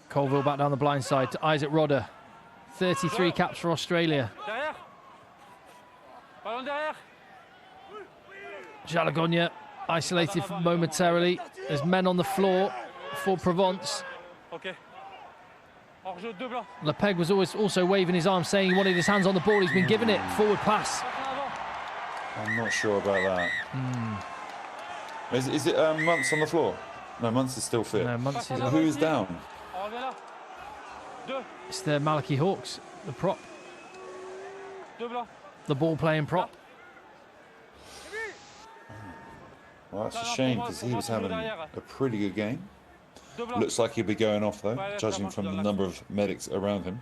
Colville back down the blind side to Isaac Rodder. 33 caps for Australia. Jalagonia isolated momentarily. There's men on the floor for Provence. Lepeg was also waving his arm, saying he wanted his hands on the ball. He's been given it. Forward pass. I'm not sure about that. Is it Muntz on the floor? No, Muntz is still fit. No, Muntz is Who is down? It's the Malachy Hawks, the prop. The ball-playing prop. Well, that's a shame because he was having a pretty good game. Looks like he'll be going off though, judging from the number of medics around him.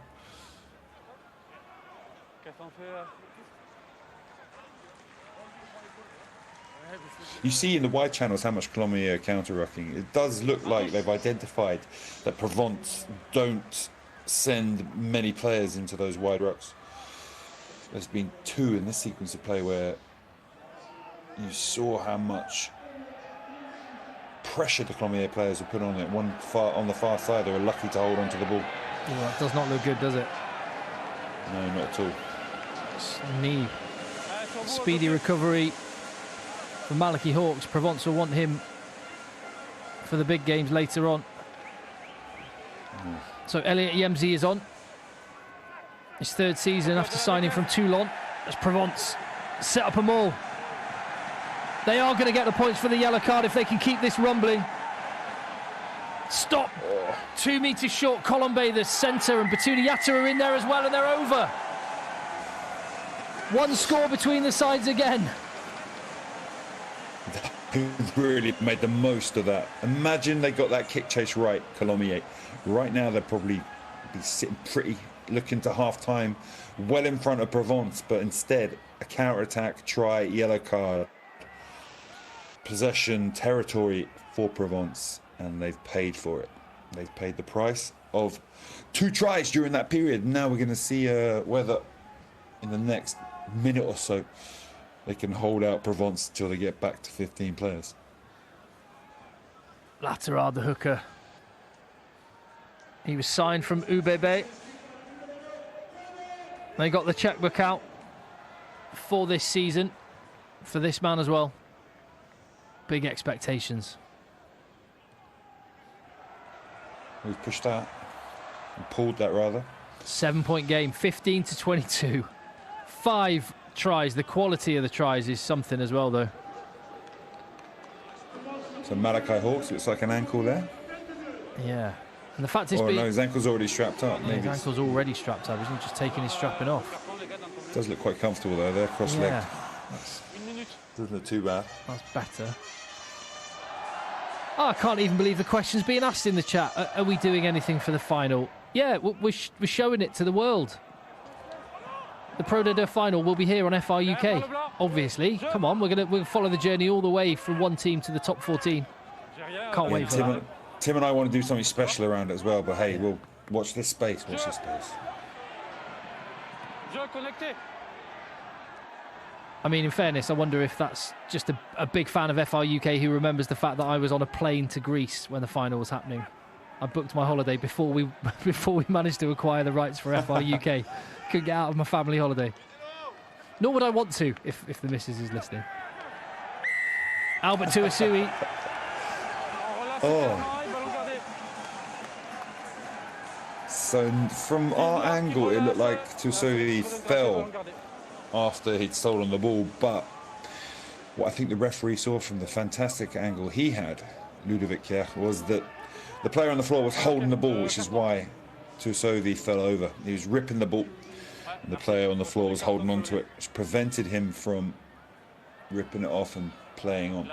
You see in the wide channels how much Colomiers are counter-rucking. It does look like they've identified that Provence don't send many players into those wide rucks. There's been 2 in this sequence of play where you saw how much pressure the Colomiers players have put on it. On the far side, they were lucky to hold on to the ball. Well, that does not look good, does it? No, not at all. Knee. Speedy recovery for Malachy Hawks. Provence will want him for the big games later on. So Elliot Yemzi is on. His 3rd season after signing from Toulon as Provence set up a maul. They are going to get the points for the yellow card if they can keep this rumbling. Stop. 2 metres short. Colomiers, the centre, and Batuni Yatta are in there as well, and they're over. 1 score between the sides again. who've really made the most of that. Imagine they got that kick chase right, Colomiers. Right now, they'd probably be sitting pretty, looking to half-time, well in front of Provence, but instead, a counter-attack, try, yellow card, possession, territory for Provence, and they've paid for it. They've paid the price of 2 tries during that period. Now we're going to see whether in the next minute or so they can hold out Provence until they get back to 15 players. Latterard, the hooker. He was signed from UBB. They got the checkbook out for this season, for this man as well. Big expectations. We've pushed that and pulled that rather. 7-point game, 15 to 22. 5 tries. The quality of the tries is something as well, though. So Malachi Hawks looks like an ankle there. Yeah. And the fact is, no, his ankle's already strapped up. Yeah, his ankle's already strapped up. He's not just taking his strapping off. Does look quite comfortable though. They're cross-legged. Yeah, doesn't look too bad. That's better. Oh, I can't even believe the question's being asked in the chat. Are we doing anything for the final? Yeah, we're showing it to the world. The Pro D2 final will be here on FR UK. Obviously, come on, we'll follow the journey all the way from one team to the top 14. Can't wait for that. Tim and I want to do something special around it as well, but hey, we'll watch this space. Watch this space. I mean, in fairness, I wonder if that's just a big fan of FR UK who remembers the fact that I was on a plane to Greece when the final was happening. I booked my holiday before we managed to acquire the rights for FR UK. Couldn't get out of my family holiday. Nor would I want to if the missus is listening. Albert Tuasui. Oh. So from our angle, it looked like Tuasui fell after he'd stolen the ball, but what I think the referee saw from the fantastic angle he had, Ludovic Kier, was that the player on the floor was holding the ball, which is why Tuasui fell over. He was ripping the ball, and the player on the floor was holding on to it, which prevented him from ripping it off and playing on.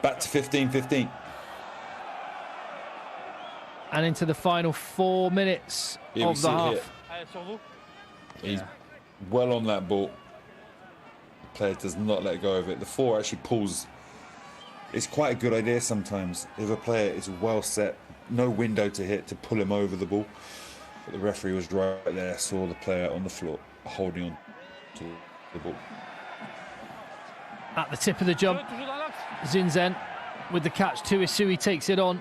Back to 15-15. And into the final 4 minutes of the half. He's well on that ball. The player does not let go of it. The 4 actually pulls. It's quite a good idea sometimes if a player is well set, no window to hit, to pull him over the ball. But the referee was right there, saw the player on the floor holding on to the ball. At the tip of the jump, Zinzen with the catch. Tuasui takes it on.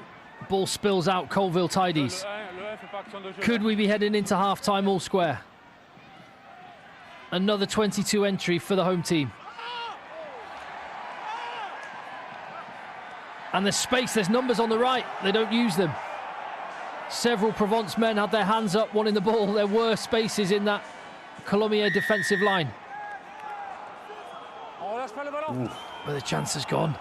Ball spills out. Colville tidies. Could we be heading into half-time all square? Another 22 entry for the home team. And there's space, there's numbers on the right. They don't use them. Several Provence men had their hands up wanting the ball. There were spaces in that Colomiers defensive line. Ooh. But the chance has gone.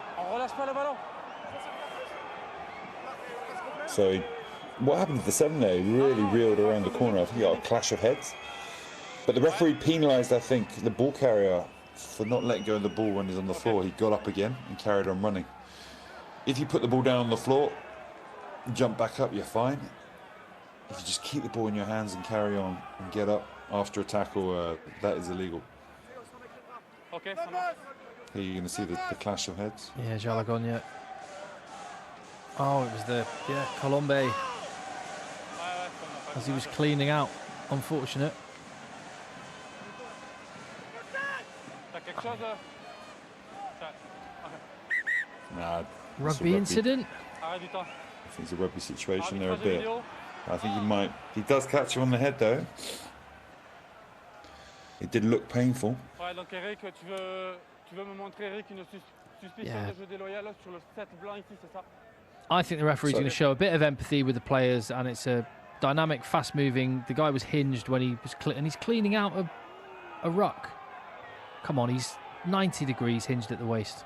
So what happened to the 7 there? He really reeled around the corner. I think he got a clash of heads. But the referee penalised, I think, the ball carrier for not letting go of the ball when he's on the floor. He got up again and carried on running. If you put the ball down on the floor, jump back up, you're fine. If you just keep the ball in your hands and carry on and get up after a tackle, that is illegal. Here you're going to see the clash of heads. Yeah, Jalagon, yeah. Oh, it was Colomiers as he was cleaning out. Unfortunate. Nah, Rugby incident? I think it's a rugby situation there a bit. I think he does catch him on the head though. It did look painful. Yeah. I think the referee's going to show a bit of empathy with the players, and it's a dynamic, fast-moving. The guy was hinged when he was and he's cleaning out a ruck. Come on, he's 90 degrees hinged at the waist.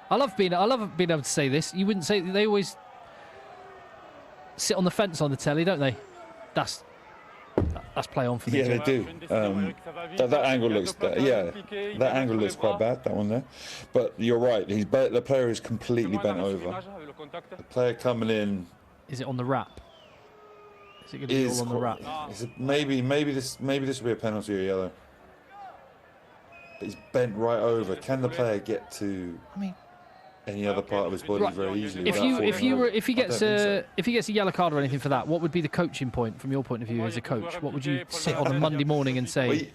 I love being able to say this. You wouldn't say they always sit on the fence on the telly, don't they? That's play on for me. Yeah, they do. That angle looks bad. Yeah, that angle looks quite bad, that one there. But you're right. The player is completely bent over. The player coming in. Is it on the wrap? Is it going to be all on the wrap? Maybe this will be a penalty or yellow. But he's bent right over. Can the player get to any other part of his body very easily? If he gets a yellow card or anything for that, what would be the coaching point from your point of view as a coach? What would you sit on a Monday morning and say,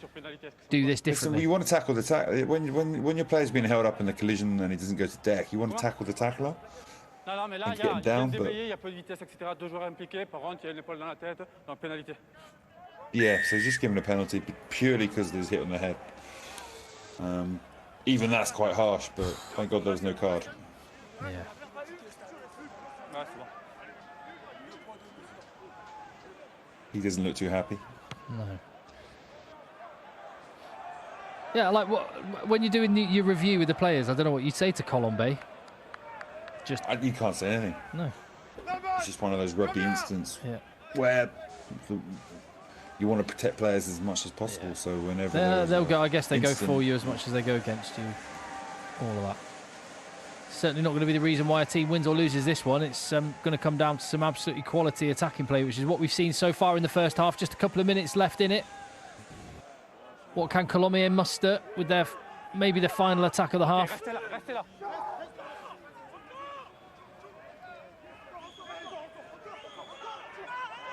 do this differently? You want to tackle the tackle when your player's been held up in the collision and he doesn't go to deck. You want to tackle the tackler. And get him down, but yeah, so he's just given a penalty purely because there's hit on the head. Even that's quite harsh, but thank God there was no card. Yeah. He doesn't look too happy. No. Yeah, like when you're doing your review with the players, I don't know what you'd say to Colomiers. You can't say anything. No. It's just one of those rugby incidents where you want to protect players as much as possible. Yeah. So whenever they'll go, I guess they go for you as much as they go against you. All of that. Certainly not going to be the reason why a team wins or loses this one. It's going to come down to some absolutely quality attacking play, which is what we've seen so far in the first half. Just a couple of minutes left in it. What can Colomiers muster with their maybe the final attack of the half?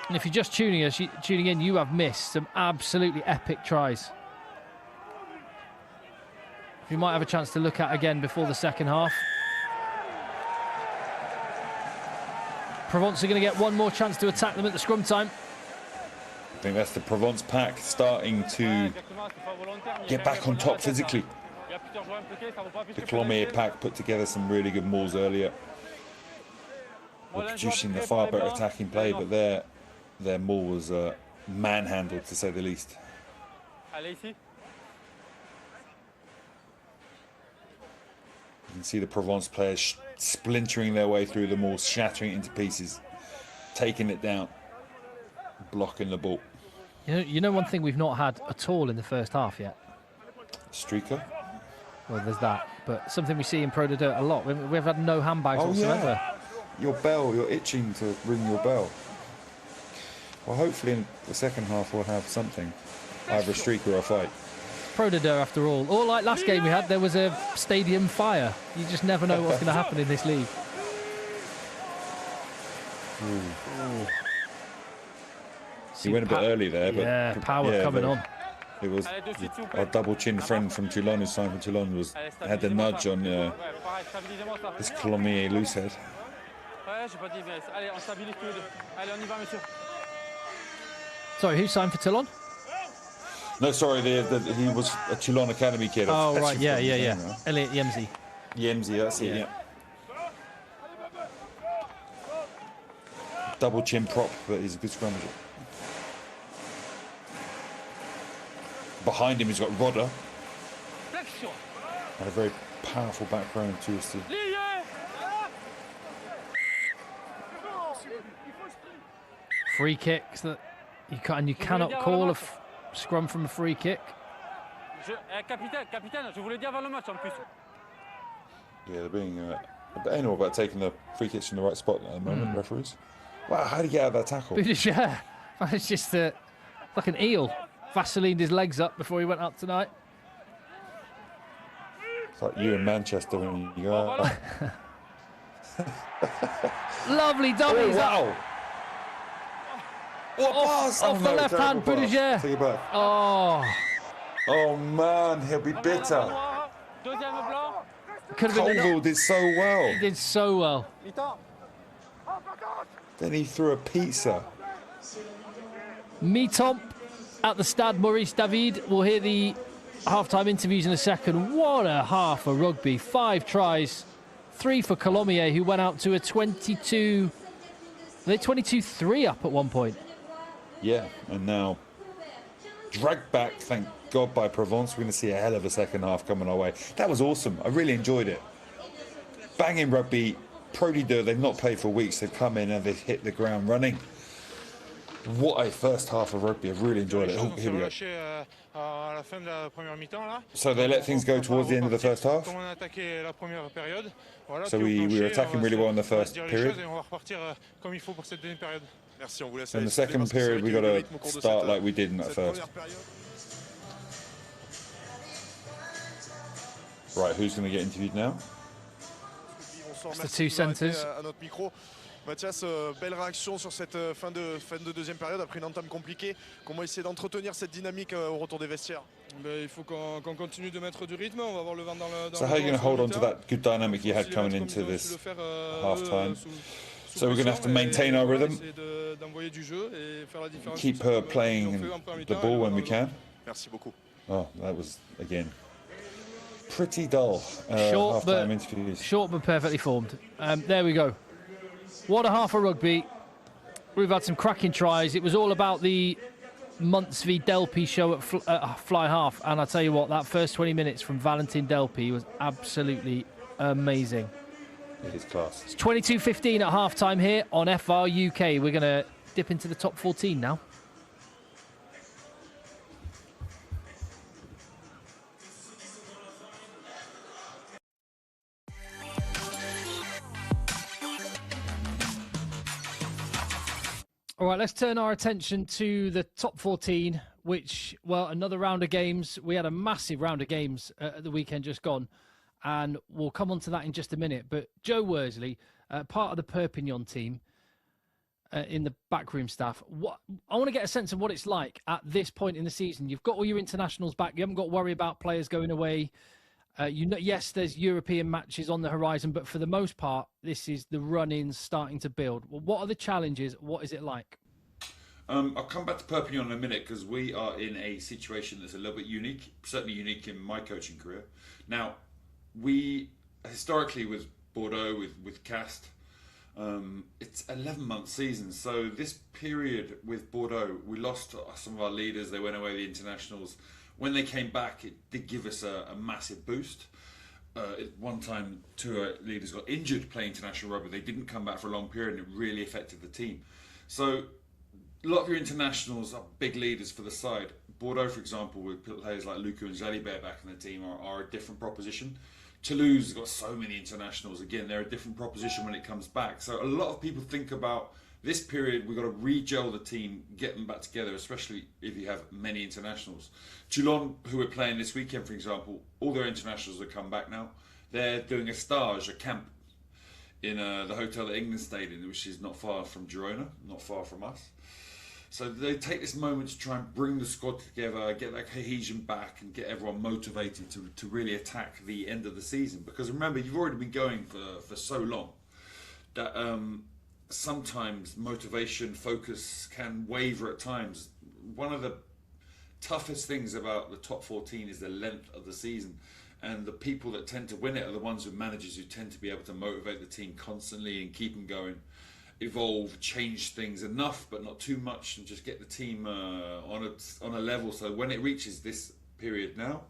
And if you're just tuning in, you have missed some absolutely epic tries. You might have a chance to look at again before the second half. Provence are going to get one more chance to attack them at the scrum time. I think that's the Provence pack starting to get back on top physically. The Colomiers pack put together some really good mauls earlier. We're producing the far better attacking play, but their maul was manhandled, to say the least. You can see the Provence players splintering their way through the maul, shattering it into pieces, taking it down, blocking the ball. You know one thing we've not had at all in the first half yet? Streaker? Well, there's that. But something we see in Pro de Dirt a lot. We've had no handbags whatsoever. Yeah. Your bell, you're itching to ring your bell. Well, hopefully in the second half we'll have something, either a streak or a fight. Pro de Dirt after all. Or like last game we had, there was a stadium fire. You just never know what's going to happen in this league. Ooh. He went a bit early there, but yeah, power coming on. It was our double-chin friend from Toulon, who signed for Toulon, had the nudge on this Colomiers loose head. Sorry, who signed for Toulon? No, sorry, he was a Toulon Academy kid. Oh, right, yeah. Elliot Yemzi. Yemzi, that's it, yeah. Double chin prop, but he's a good scrummager. Behind him, he's got Rodder. And a very powerful background too. Free kicks that you cannot call a scrum from a free kick. Yeah, they're being anal about taking the free kicks from the right spot at the moment, referees. Wow, how did he get out of that tackle? Yeah, it's just like an eel. Vaselined his legs up before he went up tonight. It's like you in Manchester when you go out. Lovely dummies. Oh, wow. What pass? Off the left hand, Boudichet. Take it back. Oh man, he'll be bitter. Colville did so well. He did so well. Then he threw a pizza. Mi-temps at the Stade Maurice David. We'll hear the half-time interviews in a second. What a half of rugby. 5 tries, 3 for Colomiers, who went out to a 22-3 up at one point. Yeah, and now dragged back, thank God, by Provence. We're going to see a hell of a second half coming our way. That was awesome. I really enjoyed it. Banging rugby. Pro de Dirt, they've not played for weeks. They've come in and they've hit the ground running. What a first half of rugby. I've really enjoyed it. Oh, here we go. So they let things go towards the end of the first half. So we were attacking really well in the first period. In the second period, we got to start like we did in that first. Right, who's going to get interviewed now? It's the two centres. Mathias, belle réaction sur cette fin de deuxième période après une entame compliquée. Comment essayer d'entretenir cette dynamique au retour des vestiaires? Il faut qu'on continue de mettre du rythme. On va avoir le vent dans le. So how are you going to hold on to that good dynamic you had coming into this half time? So we're going to have to maintain our rhythm, keep her playing the ball when we can. Merci beaucoup. Oh, that was, again, pretty dull half-time interviews. Short but perfectly formed. There we go. What a half of rugby. We've had some cracking tries. It was all about the Muntzter v Delpy show at fly half. And I tell you what, that first 20 minutes from Valentin Delpy was absolutely amazing. It is class. It's 22:15 at half-time here on FR UK. We're going to dip into the top 14 now. All right, let's turn our attention to the top 14, which, well, another round of games. We had a massive round of games at the weekend just gone, and we'll come on to that in just a minute. But Joe Worsley, part of the Perpignan team in the backroom staff, I want to get a sense of what it's like at this point in the season. You've got all your internationals back. You haven't got to worry about players going away. Yes, there's European matches on the horizon, but for the most part, this is the run-ins starting to build. Well, what are the challenges? What is it like? I'll come back to Perpignan in a minute because we are in a situation that's a little bit unique, certainly unique in my coaching career. Now, we historically with Bordeaux, with Cast, it's 11-month season. So this period with Bordeaux, we lost some of our leaders. They went away, the internationals. When they came back, it did give us a massive boost. At one time, two leaders got injured playing international rugby. They didn't come back for a long period, and it really affected the team. So a lot of your internationals are big leaders for the side. Bordeaux, for example, with players like Lucu and Jalibert back in the team, are a different proposition. Toulouse has got so many internationals. Again, they're a different proposition when it comes back. So a lot of people think about this period, we've got to re-gel the team, get them back together, especially if you have many internationals. Toulon, who we're playing this weekend, for example, all their internationals have come back now. They're doing a stage, a camp, in the hotel that England stayed in, which is not far from Girona, not far from us. So they take this moment to try and bring the squad together, get that cohesion back, and get everyone motivated to really attack the end of the season. Because remember, you've already been going for so long that sometimes motivation, focus can waver at times. One of the toughest things about the top 14 is the length of the season. And the people that tend to win it are the ones with managers who tend to be able to motivate the team constantly and keep them going. Evolve, change things enough but not too much, and just get the team on a level so when it reaches this period now,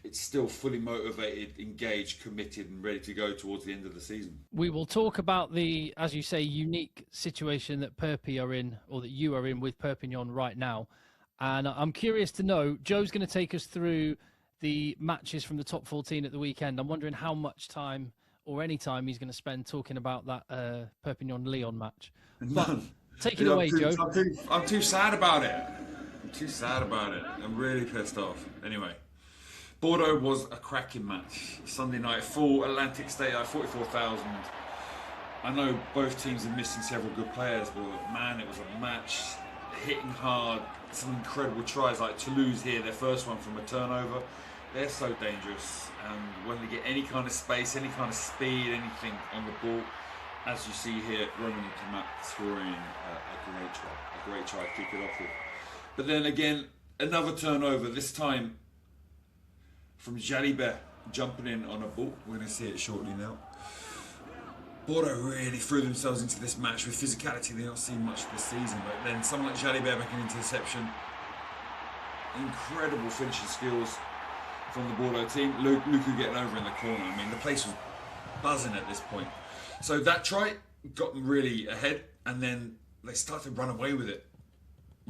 it's still fully motivated, engaged, committed and ready to go towards the end of the season. We will talk about the, as you say, unique situation that Perpi are in, or that you are in with Perpignan right now, and I'm curious to know, Joe's going to take us through the matches from the top 14 at the weekend. I'm wondering how much time or any time he's going to spend talking about that Perpignan-Lyon match. But take it away, Joe. I'm too sad about it. I'm really pissed off. Anyway, Bordeaux was a cracking match. Sunday night, full Atlantic Stadium, 44,000. I know both teams are missing several good players, but man, it was a match hitting hard. Some incredible tries like Toulouse here, their first one from a turnover. They're so dangerous, and when they get any kind of space, any kind of speed, anything on the ball, as you see here, Roman and Kamat scoring a great try to kick it off with. But then again, another turnover, this time from Jalibert jumping in on a ball. We're going to see it shortly now. Bordeaux really threw themselves into this match with physicality they've not seen much this season, but then someone like Jalibert making an interception. Incredible finishing skills from the Bordeaux team. Lucu getting over in the corner. I mean, the place was buzzing at this point. So that try got them really ahead, and then they started to run away with it.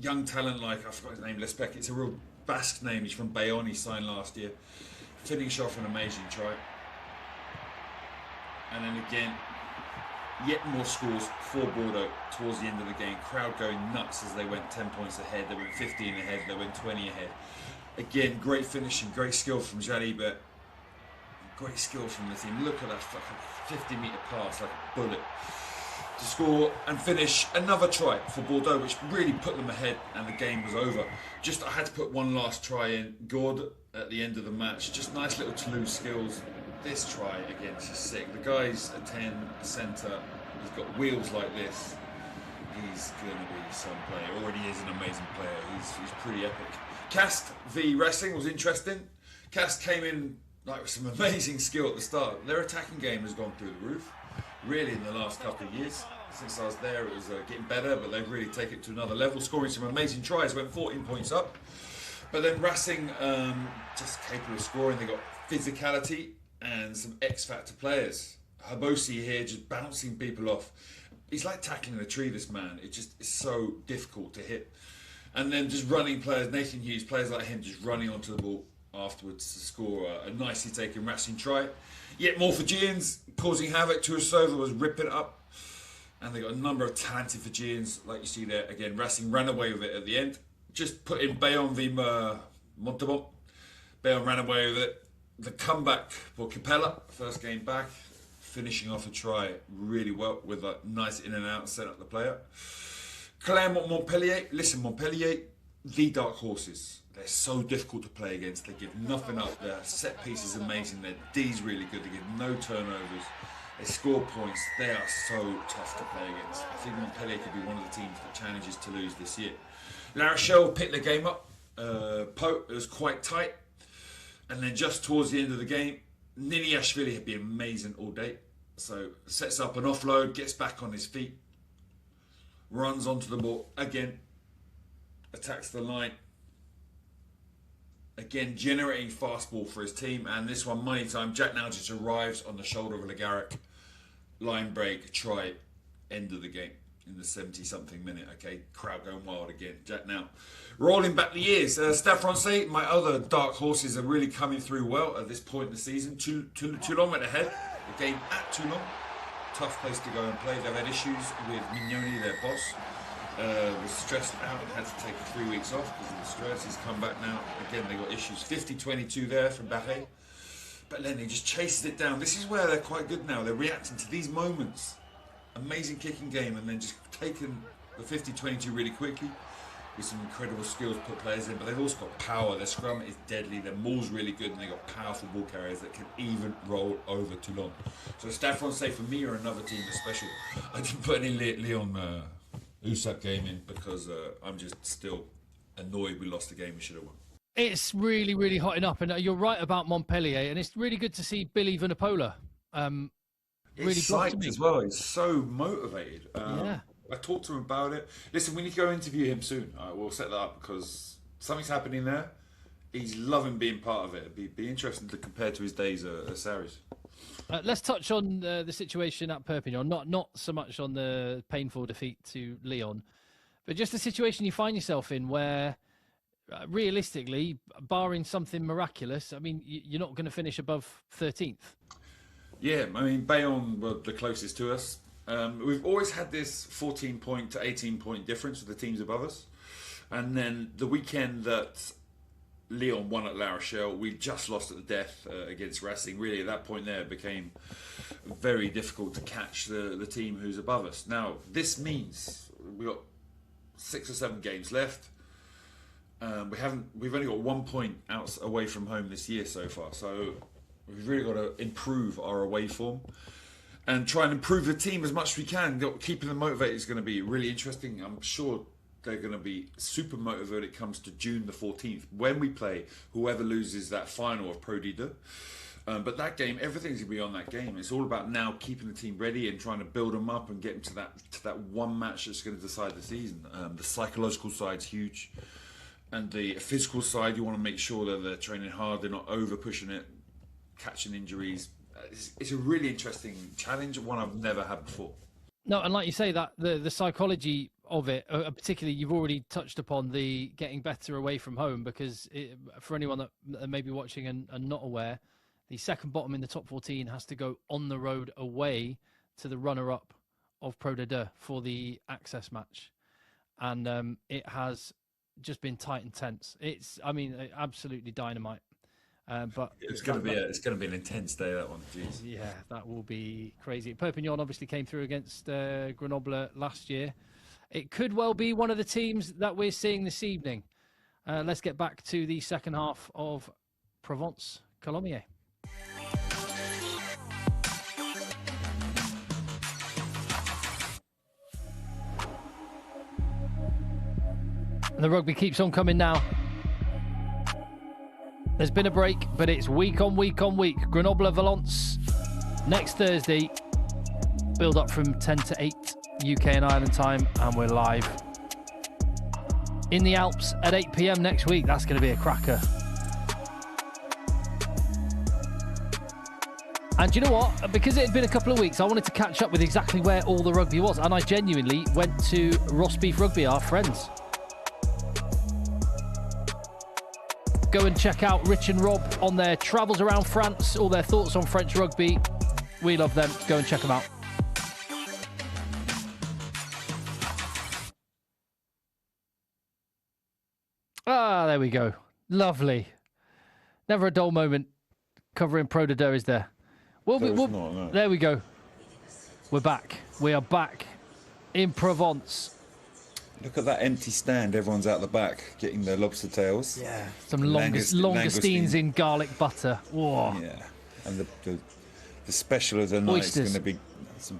young talent like, I forgot his name, Lespec. It's a real Basque name. He's from Bayonne. He signed last year. Finish off an amazing try. And then again, yet more scores for Bordeaux towards the end of the game. Crowd going nuts as they went 10 points ahead. They went 15 ahead. They went 20 ahead. Again, great finishing, great skill from Jali, but great skill from the team. Look at that fucking 50-metre pass like a bullet to score and finish another try for Bordeaux, which really put them ahead, and the game was over. Just I had to put one last try in. Gord at the end of the match. Just nice little Toulouse skills. This try again is just sick. The guy's a 10, a centre. He's got wheels like this. He's going to be some player. Already is an amazing player. He's pretty epic. Cast v Racing was interesting. Cast came in like with some amazing skill at the start. Their attacking game has gone through the roof. Really, in the last couple of years. Since I was there, it was getting better, but they've really taken it to another level, scoring some amazing tries. Went 14 points up. But then Racing, just capable of scoring. They got physicality and some X-factor players. Habosi here just bouncing people off. He's like tackling a tree, this man. It just is so difficult to hit. And then just running players, Nathan Hughes, players like him just running onto the ball afterwards to score a nicely taken Racing try. Yet more Fijians causing havoc. Tuasova was ripping it up. And they got a number of talented Fijians, like you see there. Again, Racing ran away with it at the end. Just put in Bayonne v Montauban. Bayonne ran away with it. The comeback for Capella, first game back, finishing off a try really well with a nice in and out, set up the player. Clermont Montpellier, listen, Montpellier, the dark horses. They're so difficult to play against. They give nothing up. Their set piece is amazing. Their D's really good. They give no turnovers. They score points. They are so tough to play against. I think Montpellier could be one of the teams that challenges Toulouse this year. La Rochelle picked their game up. It was quite tight. And then just towards the end of the game, Niniashvili had been amazing all day. So sets up an offload, gets back on his feet, runs onto the ball again, attacks the line. Again, generating fast ball for his team. And this one, money time. Jack now just arrives on the shoulder of Legaric. Line break, try, end of the game in the 70-something minute. Okay, crowd going wild again. Jack now rolling back the years. Stade Français, my other dark horses, are really coming through well at this point in the season. Toulon went ahead. The game at Toulon. Tough place to go and play. They've had issues with Mignoni, their boss. Was stressed out and had to take 3 weeks off because of the stress. He's come back now. Again, they got issues. 50-22 there from Barret. But then he just chases it down. This is where they're quite good now. They're reacting to these moments. Amazing kicking game, and then just taking the 50-22 really quickly with some incredible skills, put players in. But they've also got power. Their scrum is deadly. Their maul's really good, and they've got powerful ball carriers that can even roll over Toulon. So Stade Français for me are another team that's special. I didn't put any Leon USAP game in because I'm just still annoyed we lost the game we should have won. It's really, really hotting up, and you're right about Montpellier, and it's really good to see Billy Vunipola. Really psyched as well. He's so motivated. Yeah. I talked to him about it. Listen, we need to go interview him soon. We'll set that up because something's happening there. He's loving being part of it. It'd be interesting to compare to his days at Sarries. Let's touch on the situation at Perpignan. Not so much on the painful defeat to Lyon, but just the situation you find yourself in where, realistically, barring something miraculous, I mean, you're not going to finish above 13th. Yeah, I mean, Bayonne were the closest to us. We've always had this 14-point to 18-point difference with the teams above us. And then the weekend that Lyon won at La Rochelle, we just lost at the death against Racing. Really, at that point there, it became very difficult to catch the team who's above us. Now, this means we've got 6 or 7 games left. We've only got 1 point out away from home this year so far. So we've really got to improve our away form and try and improve the team as much as we can. Keeping them motivated is going to be really interesting. I'm sure they're going to be super motivated when it comes to June the 14th, when we play whoever loses that final of Pro D2. But that game, everything's going to be on that game. It's all about now keeping the team ready and trying to build them up and get them to that one match that's going to decide the season. The psychological side's huge. And the physical side, you want to make sure that they're training hard, they're not over pushing it, catching injuries. It's a really interesting challenge, one I've never had before. No, and like you say, that the psychology of it, particularly you've already touched upon the getting better away from home, because for anyone that may be watching and not aware, the second bottom in the top 14 has to go on the road away to the runner-up of Pro D2 for the access match. And it has just been tight and tense. It's, I mean, absolutely dynamite. But it's going to be an intense day, that one. Jeez. Yeah, that will be crazy. Perpignan obviously came through against Grenoble last year. It could well be one of the teams that we're seeing this evening. Let's get back to the second half of Provence Colomiers. And the rugby keeps on coming now. There's been a break, but it's week on week on week. Grenoble Valence next Thursday. Build up from 10 to 8 UK and Ireland time, and we're live in the Alps at 8 p.m. next week. That's going to be a cracker. And do you know what? Because it had been a couple of weeks, I wanted to catch up with exactly where all the rugby was, and I genuinely went to Roastbeef Rugby, our friends. Go and check out Rich and Rob on their travels around France, all their thoughts on French rugby. We love them. Go and check them out. Ah, there we go. Lovely. Never a dull moment covering Pro D2, is there? There we go. We're back. We are back in Provence. Look at that empty stand. Everyone's out the back getting their lobster tails. Yeah, some langoustines in garlic butter. Whoa. Yeah, and the special of the night is going to be some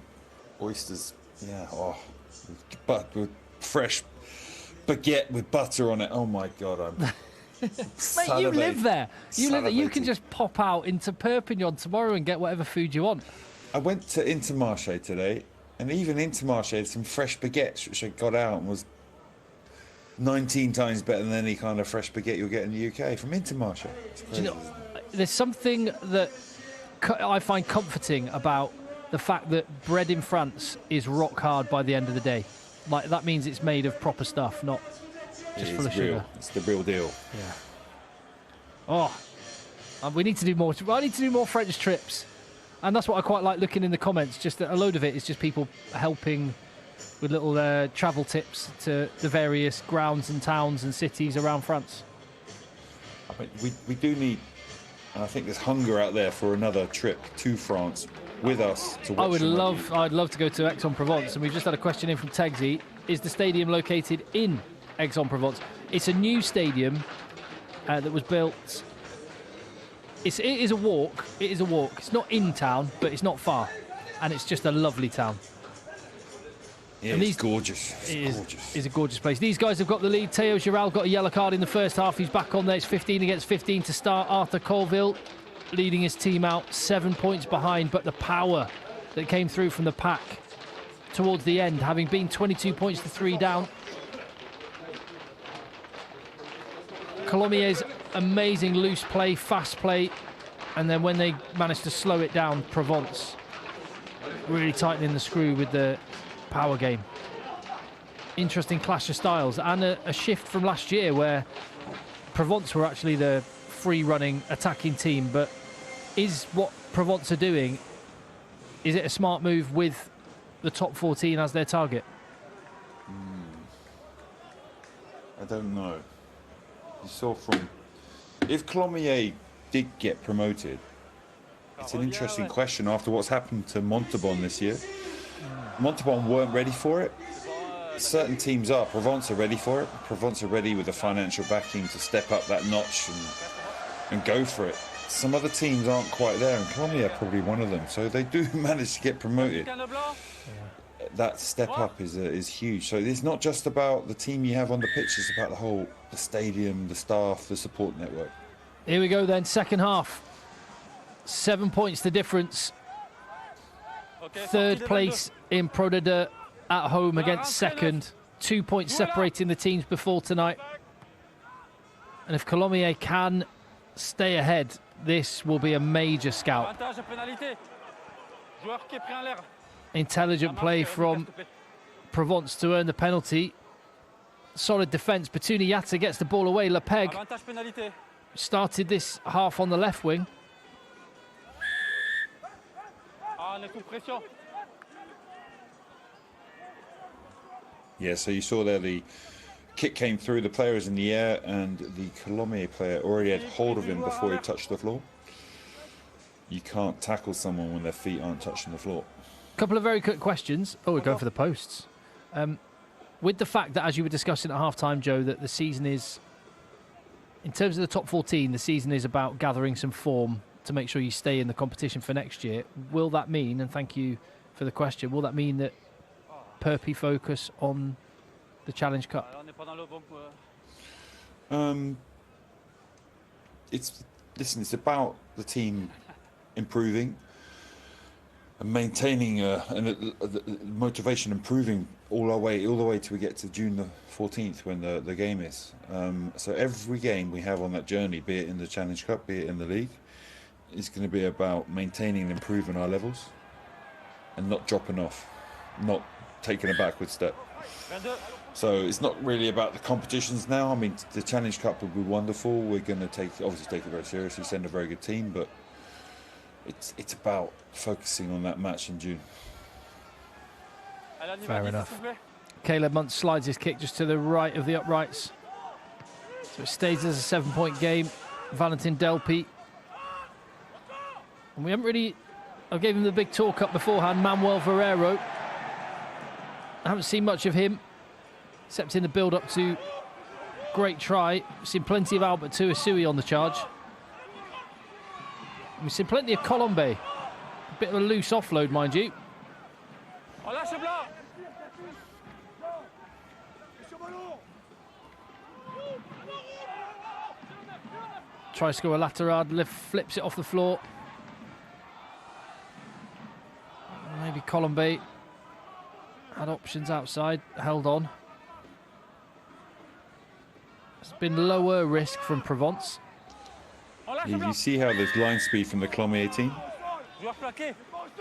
oysters. Yeah, but with fresh baguette with butter on it. Oh my God, I'm. Mate, you live there. You live there. You can just pop out into Perpignan tomorrow and get whatever food you want. I went to Intermarché today, and even Intermarché had some fresh baguettes, which I got out and was 19 times better than any kind of fresh baguette you'll get in the UK from Intermarché. Do you know, there's something that I find comforting about the fact that bread in France is rock hard by the end of the day. Like, that means it's made of proper stuff, not just full of sugar. It's the real deal. Yeah. Oh, we need to do more. I need to do more French trips. And that's what I quite like looking in the comments. Just that a load of it is just people helping with little travel tips to the various grounds and towns and cities around France. I mean, we do need, and I think there's hunger out there for another trip to France with us to watch. I'd love to go to Aix-en-Provence, and we've just had a question in from Tegsy. Is the stadium located in Aix-en-Provence? It's a new stadium that was built. It is a walk. It is a walk. It's not in town, but it's not far, and it's just a lovely town. Yeah, it's gorgeous. It's a gorgeous place. These guys have got the lead. Theo Giral got a yellow card in the first half. He's back on there. It's 15 against 15 to start. Arthur Colville leading his team out 7 points behind, but the power that came through from the pack towards the end, having been 22 points to 3 down. Colomiers, amazing loose play, fast play, and then when they managed to slow it down, Provence really tightening the screw with the power game. Interesting clash of styles, and a shift from last year where Provence were actually the free-running attacking team. But is what Provence are doing, is it a smart move with the top 14 as their target? I don't know. You saw from, if Colomiers did get promoted, it's an interesting question after what's happened to Montauban this year. Montauban weren't ready for it. Certain teams are. Provence are ready for it. Provence are ready with the financial backing to step up that notch and go for it. Some other teams aren't quite there, and Colomiers are probably one of them. So they do manage to get promoted. That step up is huge. So it's not just about the team you have on the pitch, it's about the stadium, the staff, the support network. Here we go then, second half. 7 points the difference. Third place in Pro D2 at home against second. 2 points separating the teams before tonight. And if Colomiers can stay ahead, this will be a major scalp. Intelligent play from Provence to earn the penalty. Solid defence. Batuni Yatta gets the ball away. Lepeg Avantage pénalité. started this half on the left wing. Ah, on est sous pression. Yeah, so you saw there the kick came through, the player was in the air, and the Colomiers player already had hold of him before he touched the floor. You can't tackle someone when their feet aren't touching the floor. Couple of very quick questions. Oh, we're going for the posts. With the fact that, as you were discussing at half-time, Joe, that the season is, in terms of the top 14, the season is about gathering some form to make sure you stay in the competition for next year. Will that mean, and thank you for the question, will that mean that Perpy focus on the Challenge Cup? On n'est pas dans le bon coup. It's about the team improving and maintaining the motivation, improving all the way till we get to June the 14th when the game is. So every game we have on that journey, be it in the Challenge Cup, be it in the league, is going to be about maintaining and improving our levels and not dropping off, not taking a backward step. So it's not really about the competitions now. I mean, the Challenge Cup will be wonderful. We're going to obviously take it very seriously, send a very good team, but it's about focusing on that match in June. Fair enough. Caleb Muntz slides his kick just to the right of the uprights. So it stays as a 7-point game. Valentin Delpy. And we haven't really... I gave him the big talk up beforehand, Manuel Ferrero. I haven't seen much of him, except in the build-up to great try. We've seen plenty of Albert Tuasui on the charge. We've seen plenty of Colomiers. A bit of a loose offload, mind you. Tries to score a Laterade, flips it off the floor. Maybe Colomiers had options outside, held on. It's been lower risk from Provence. You see how there's line speed from the Colomiers team?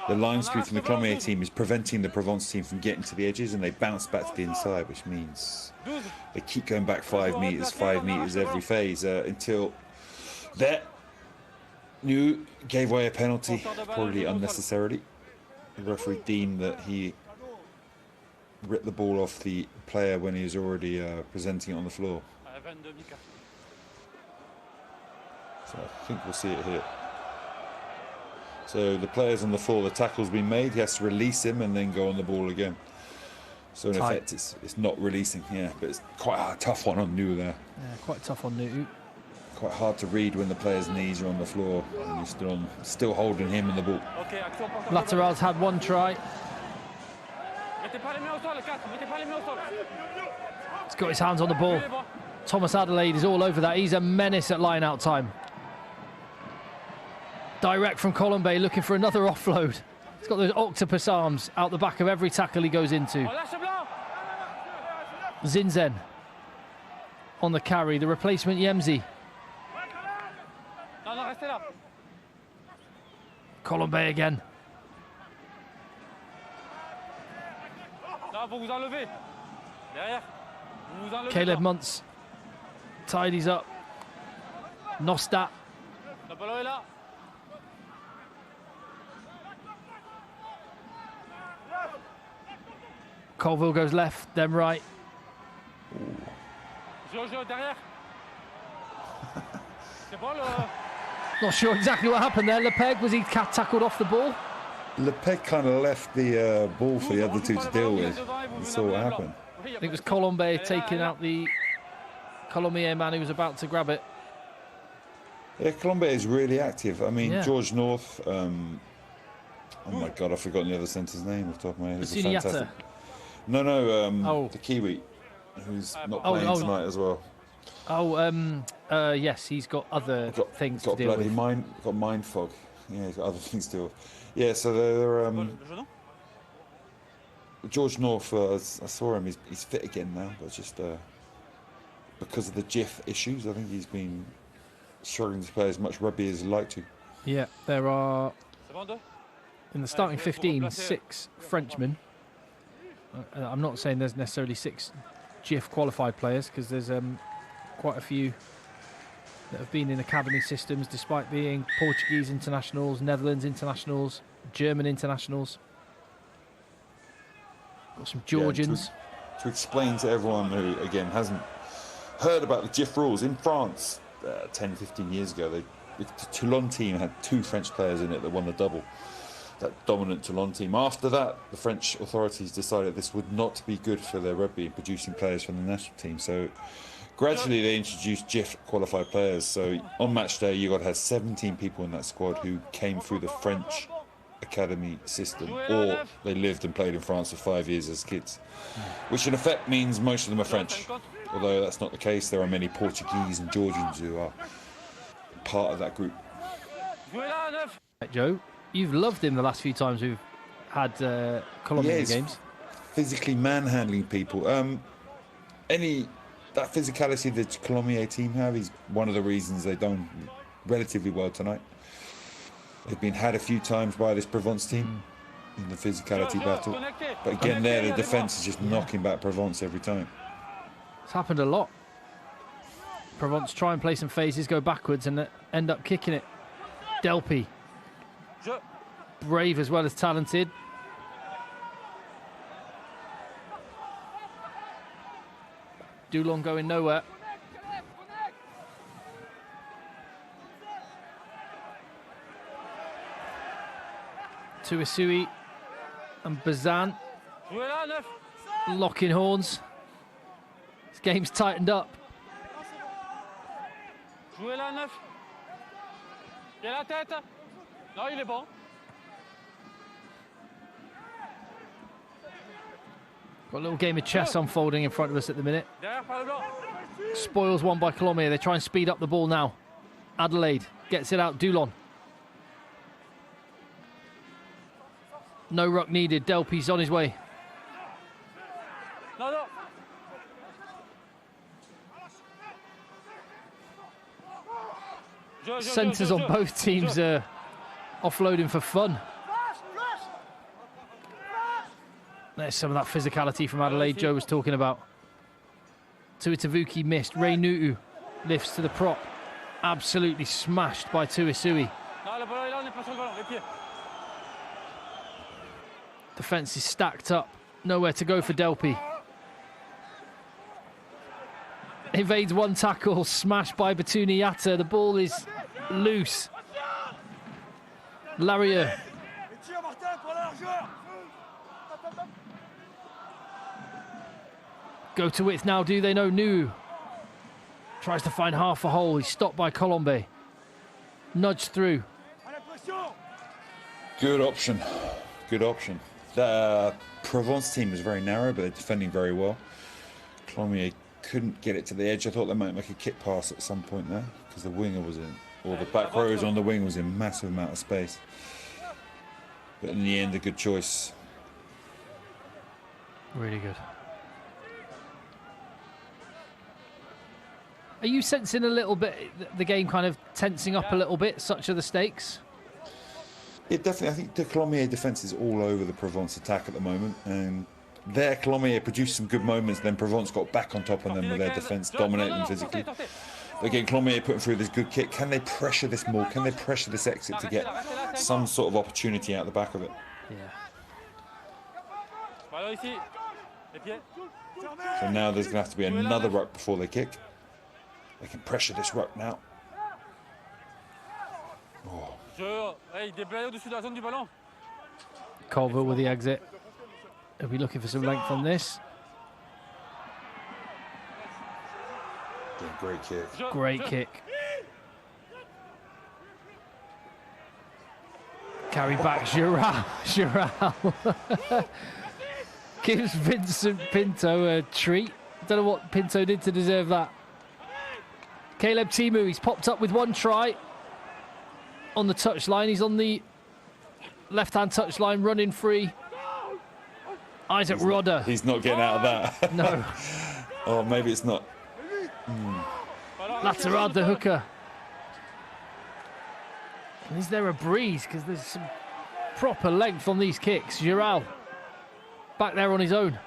The line speed from the Colomiers team is preventing the Provence team from getting to the edges, and they bounce back to the inside, which means they keep going back 5 meters every phase until that New gave away a penalty, probably unnecessarily. The referee deemed that he ripped the ball off the player when he was already presenting it on the floor. So I think we'll see it here. So the player's on the floor, the tackle's been made, he has to release him and then go on the ball again. So in effect it's not releasing, yeah, but it's quite a tough one on New there. Yeah, quite tough on New. Quite hard to read when the player's knees are on the floor and you're still holding him and the ball. Laterade's had one try. He's got his hands on the ball. Thomas Adelaide is all over that. He's a menace at line-out time. Direct from Colomiers, looking for another offload. He's got those octopus arms out the back of every tackle he goes into. Zinzen on the carry, the replacement Yemzi. Colomiers again. Caleb Muntz tidies up. Nostat. Colville goes left, then right. Not sure exactly what happened there. Lepeg, was he tackled off the ball? Lepeg kind of left the ball for the other two to deal with. You saw what happened. I think it was Colomiers taking out the Colomiers man who was about to grab it. Yeah, Colomiers is really active. I mean, Yeah. George North. Oh my God, I've forgotten the other centre's name off the top of my head. It's Batuni fantastic. Yatta. No, the Kiwi, who's not playing tonight as well. Yes, he's got other things to deal with. Got mind fog. Yeah, he's got other things to deal with. Yeah, so they're George North. I saw him. He's fit again now, but just because of the GIF issues, I think he's been struggling to play as much rugby as he'd like to. Yeah, there are In the starting 15, 6 Frenchmen. I'm not saying there's necessarily 6 GIF qualified players, because there's quite a few that have been in academy systems, despite being Portuguese internationals, Netherlands internationals, German internationals. Got some Georgians. To explain to everyone who, again, hasn't heard about the GIF rules, in France 10, 15 years ago, the Toulon team had 2 French players in it that won the double. That dominant Toulon team. After that, the French authorities decided this would not be good for their rugby in producing players from the national team. So gradually they introduced GIF qualified players. So on match day, you got to have 17 people in that squad who came through the French academy system, or they lived and played in France for 5 years as kids, which in effect means most of them are French. Although that's not the case, there are many Portuguese and Georgians who are part of that group. Joe, you've loved him the last few times we've had Colomiers games. Physically manhandling people. That physicality the Colomiers team have is one of the reasons they've done relatively well tonight. They've been had a few times by this Provence team in the physicality battle. But again, there the defence is just knocking back Provence every time. It's happened a lot. Provence try and play some phases, go backwards, and end up kicking it. Delpy. Brave as well as talented. Doulon going nowhere. Tuisui and Bazan locking horns. This game's tightened up. Jouez là, 9. Il a la tête. Non, il est bon. Got a little game of chess unfolding in front of us at the minute. Spoils one by Colomiers. They try and speed up the ball now. Adelaide gets it out. Doulon. No ruck needed. Delpy's on his way. No, no. Centres on both teams are offloading for fun. There's some of that physicality from Adelaide Joe was talking about. Tuitavuki missed. Ray Nutu lifts to the prop. Absolutely smashed by Tuisui. Defence is stacked up. Nowhere to go for Delpy. Evades one tackle. Smashed by Batuni Yatta. The ball is loose. Larieux. Go to width now, do they know? Nu tries to find half a hole. He's stopped by Colomiers. Nudged through. Good option. Good option. The Provence team is very narrow, but they're defending very well. Colomiers couldn't get it to the edge. I thought they might make a kick pass at some point there, because the winger was in, or the back rows on the wing was in massive amount of space. But in the end, a good choice. Really good. Are you sensing a little bit the game kind of tensing up a little bit? Such are the stakes. Yeah, definitely. I think the Colomiers defence is all over the Provence attack at the moment, and their Colomiers produced some good moments. Then Provence got back on top of them with their defence, dominating them physically. Again, Colomiers putting through this good kick. Can they pressure this more? Can they pressure this exit to get some sort of opportunity out the back of it? Yeah. So now there's going to have to be another ruck before they kick. They can pressure this ruck now. Oh. Colville with the exit. He'll be looking for some length on this. Yeah, great kick. Great kick. Carry back, Giral. Gives Vincent Pinto a treat. Don't know what Pinto did to deserve that. Caleb Timu, he's popped up with one try on the touchline. He's on the left-hand touchline, running free. Isaac Rodder. He's not getting out of that. No. Oh, maybe it's not. Laterard, the hooker. And is there a breeze? Because there's some Proper length on these kicks. Giral back there on his own.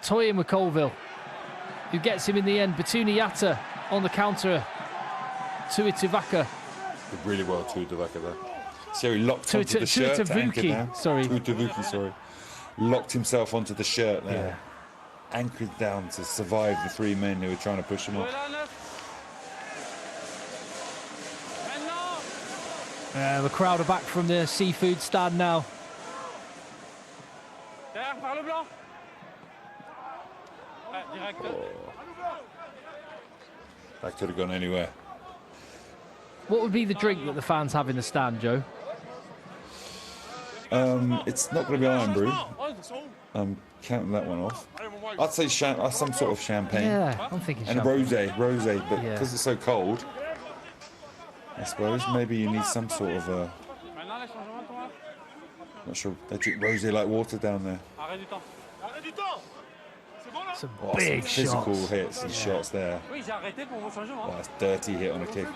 Toying with Colville, who gets him in the end. Batuniata on the counter. Tuituvaka. Did really well, Tuituvaka there. So he locked onto the shirt. Tuituvaki, sorry. Locked himself onto the shirt there. Yeah. Anchored down to survive the 3 men who were trying to push him off. The crowd are back from the seafood stand now. That could have gone anywhere. What would be the drink that the fans have in the stand, Joe? It's not going to be Iron Brew. I'm counting that one off. I'd say some sort of champagne. Yeah, I'm thinking and champagne. rosé, but because it's so cold, I suppose maybe you need some sort of not sure. They drink rosé like water down there. Some big some physical hits and shots there. That's a dirty hit on a kick.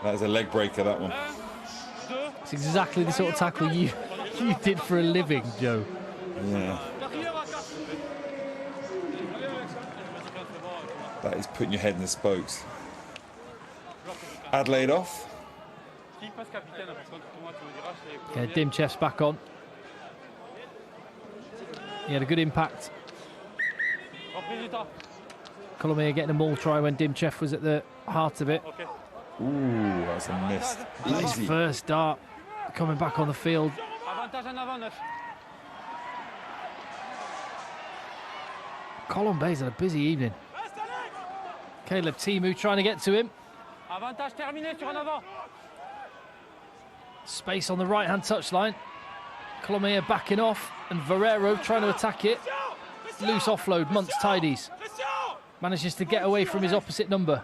That is a leg breaker, that one. It's exactly the sort of tackle you did for a living, Joe. Yeah. That is putting your head in the spokes. Adelaide off. Yeah, Dimchev's back on. He had a good impact. Colomiers getting a maul try when Dimchev was at the heart of it. Ooh, that's a miss. Easy. First dart coming back on the field. Colomiers had a busy evening. Caleb Timu trying to get to him. Space on the right-hand touchline. Colomiers backing off, and Varero trying to attack it. Loose offload, Muntz tidies. Manages to get away from his opposite number.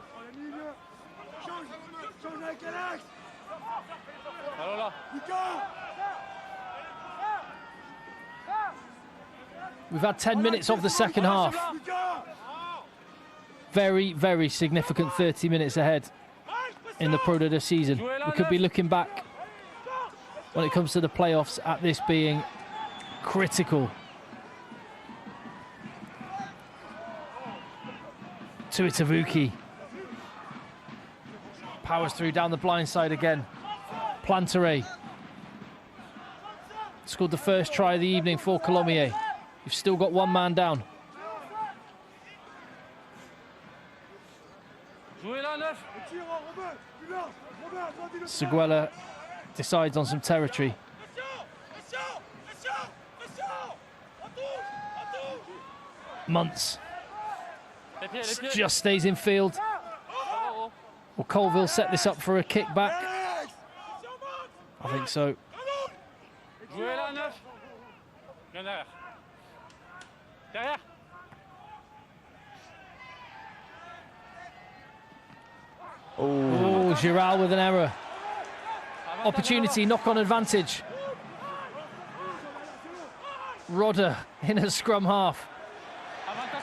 We've had 10 minutes of the second half. Very, very significant 30 minutes ahead in the Pro de season. We could be looking back when it comes to the playoffs at this being critical. Tuituvaki powers through down the blind side again. Plantere scored the first try of the evening for Colomiers. You've still got one man down. Seguela decides on some territory. Muntz just stays in field. Will Colville set this up for a kickback? I think so. Oh, Giral with an error. Opportunity, knock-on advantage. Rodder in a scrum half.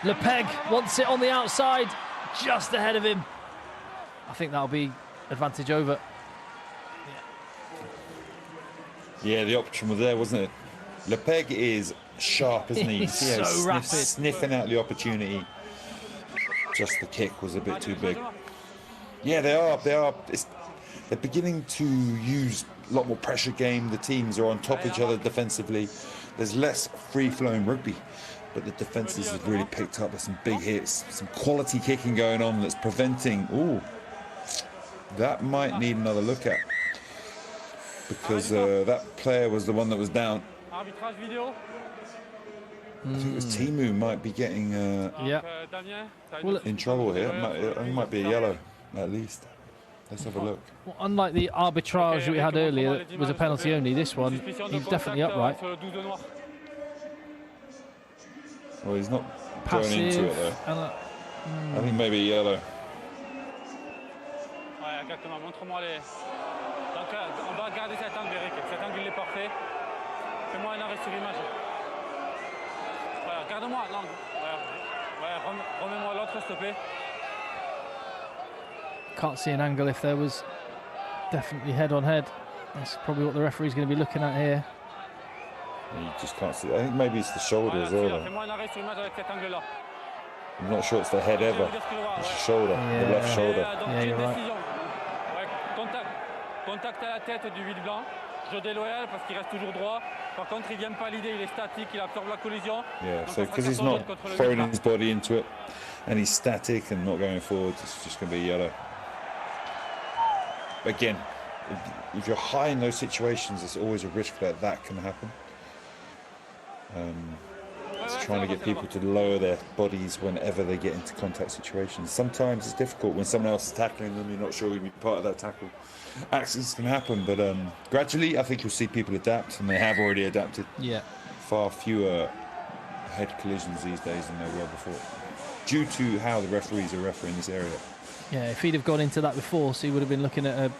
Lepeg wants it on the outside, just ahead of him. I think that'll be advantage over. Yeah, the option was there, wasn't it? Lepeg is sharp, isn't he? He's so rapid. Sniffing out the opportunity. Just the kick was a bit too big. Yeah, they are. They're beginning to use a lot more pressure game. The teams are on top of each other defensively. There's less free-flowing rugby, but the defences have really picked up with some big hits, some quality kicking going on that's preventing. Ooh, that might need another look at, because that player was the one that was down. I think it was Timu might be getting in trouble here. It might be a yellow at least. Let's have a look. Well, unlike the arbitrage that we had earlier, that was a penalty only, this one, he's definitely upright. Well, he's not going into it though. I think maybe yellow. Can't see an angle if there was Definitely head on head. That's probably what the referee's going to be looking at here. You just can't see. I think maybe it's the shoulder as well. I'm not sure it's the head ever. It's the shoulder, the left shoulder. Yeah, you're right. Contact à la tête du vide blanc. Jeu déloyal parce qu'il reste toujours droit. Par contre, il vient pas l'idée, il est statique, il absorbe la collision. Yeah, so because he's not throwing his body into it and he's static and not going forward, it's just going to be yellow. Again, if you're high in those situations, there's always a risk that that can happen. It's trying to get people to lower their bodies whenever they get into contact situations. Sometimes it's difficult when someone else is tackling them, you're not sure who'll be part of that tackle. Accidents can happen, but gradually I think you'll see people adapt, and they have already adapted. Yeah. Far fewer head collisions these days than there were before, due to how the referees are refereeing this area. Yeah, if he'd have gone into that before, so he would have been looking at a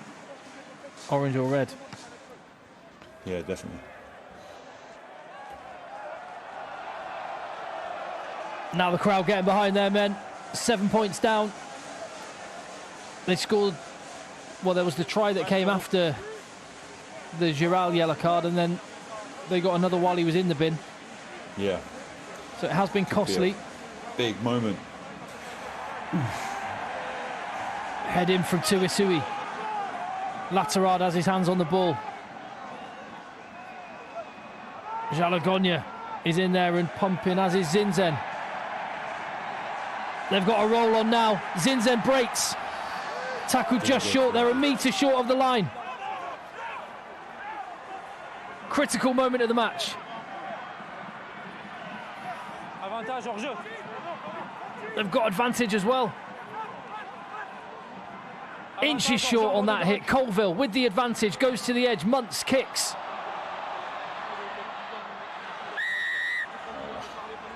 orange or red. Yeah, definitely. Now the crowd getting behind their men. 7 points down. They scored. Well, there was the try that came after the Giral yellow card, and then they got another while he was in the bin. Yeah. So it has been costly. Big moment. Head in from Tuisui. Laterard has his hands on the ball. Jalagonia is in there and pumping, as is Zinzen. They've got a roll on now. Zinzen breaks. Tackle just short. They're a metre short of the line. Critical moment of the match. They've got advantage as well. Inches short on that hit. Colville with the advantage goes to the edge. Muntz kicks.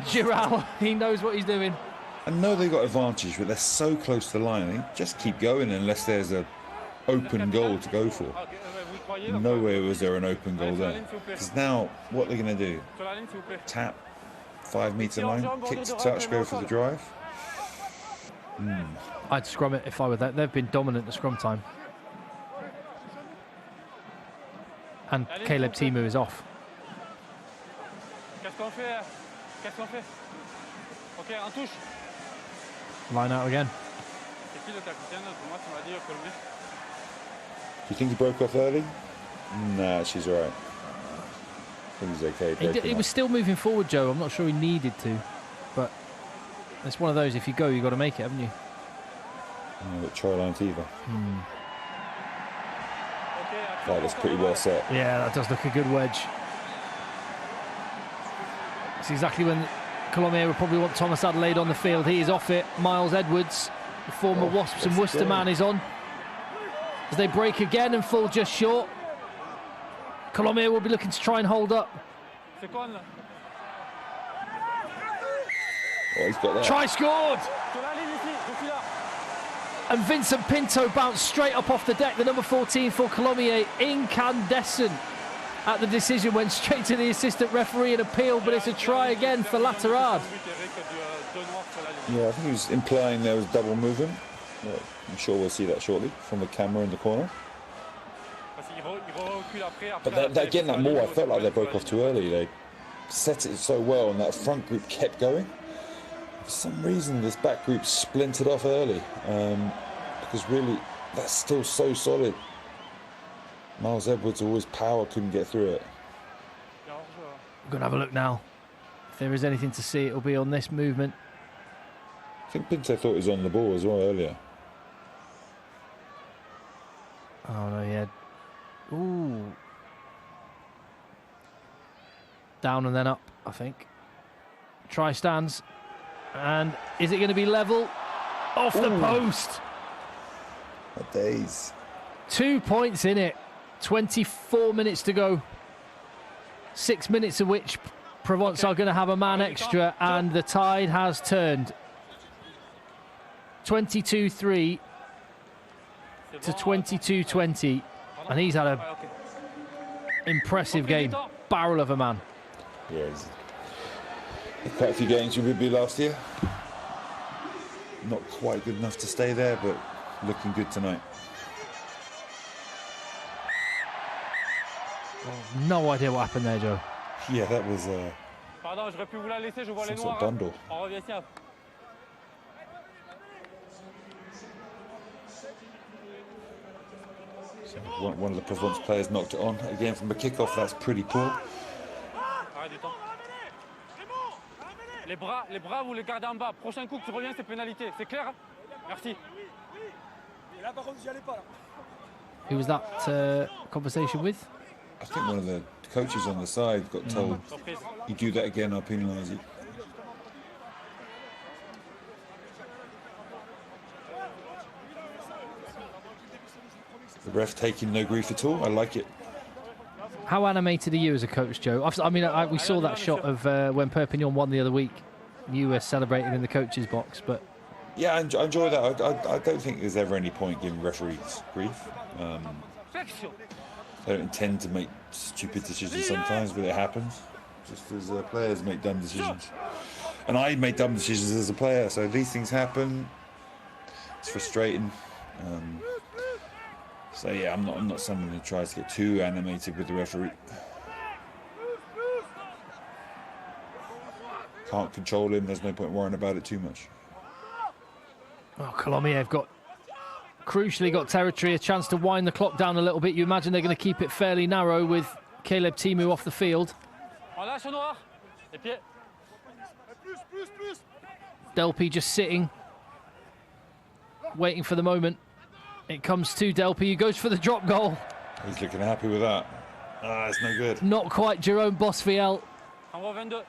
Giral, he knows what he's doing. I know they got advantage, but they're so close to the line. They just keep going unless there's an open goal to go for. Nowhere was there an open goal there. Because now, what they're going to do? Tap, 5 metre line, kick to touch, go for the drive. I'd scrum it if I were that. They've been dominant at scrum time. And Caleb Timu is off. Line out again. Do you think he broke off early? Nah, she's all right. I think he's okay. He was still moving forward, Joe. I'm not sure he needed to, but it's one of those. If you go, you've got to make it, haven't you? Try line either. That was pretty well set. Yeah, that does look a good wedge. It's exactly when Colomiers would probably want Thomas Adelaide on the field. He is off it. Miles Edwards, the former Wasps and Worcester man, is on. As they break again and fall just short. Colomiers will be looking to try and hold up. Oh, he's got that. Try scored! And Vincent Pinto bounced straight up off the deck. The number 14 for Colomiers, incandescent at the decision, went straight to the assistant referee and appealed, but it's a try again for Laterard. Yeah, I think he was implying there was double movement. Well, I'm sure we'll see that shortly from the camera in the corner. But again, that maul, I felt like they broke off too early. They set it so well and that front group kept going. For some reason, this back group splintered off early. Because really, that's still so solid. Miles Edwards, always power, couldn't get through it. We're going to have a look now. If there is anything to see, it'll be on this movement. I think Pinto thought he was on the ball as well earlier. Oh, no, yeah. Ooh. Down and then up, I think. Try stands. And is it going to be level? Off the post. What days. 2 points in it. 24 minutes to go. 6 minutes of which Provence are going to have a man extra, and the tide has turned. 22-3 to 22-20. And he's had a impressive game. Barrel of a man. Yeah, he's quite a few games you would be last year. Not quite good enough to stay there, but looking good tonight. Oh, no idea what happened there, Joe. Yeah, that was Pardon, j'aurais pu vous la laisser, je vois les some sort noirs. of bundle. On revient ici. One of the Provence players knocked it on again from a kickoff. That's pretty poor. Arrête du temps. Les bras, vous les gardez en bas. Prochain coup que tu reviens, c'est pénalité. C'est clair? Merci. Who was that conversation with? I think one of the coaches on the side got told, Surprise. you do that again, I'll penalise you. The ref taking no grief at all. I like it. How animated are you as a coach, Joe? We saw that shot of when Perpignan won the other week. You were celebrating in the coach's box, but Yeah, I enjoy that. I don't think there's ever any point giving referees grief. They don't intend to make stupid decisions sometimes, but it happens. Just as players make dumb decisions. And I made dumb decisions as a player, so these things happen. It's frustrating. So yeah, I'm not someone who tries to get too animated with the referee. Can't control him, there's no point worrying about it too much. oh, Colomiers have crucially got territory, a chance to wind the clock down a little bit. You imagine they're going to keep it fairly narrow with Caleb Timu off the field. On lâche au noir. Les pieds. Delpy just sitting, waiting for the moment. It comes to Delpy, who goes for the drop goal. He's looking happy with that. Ah, it's no good. Not quite Jerome Bosfiel. Envoie 22.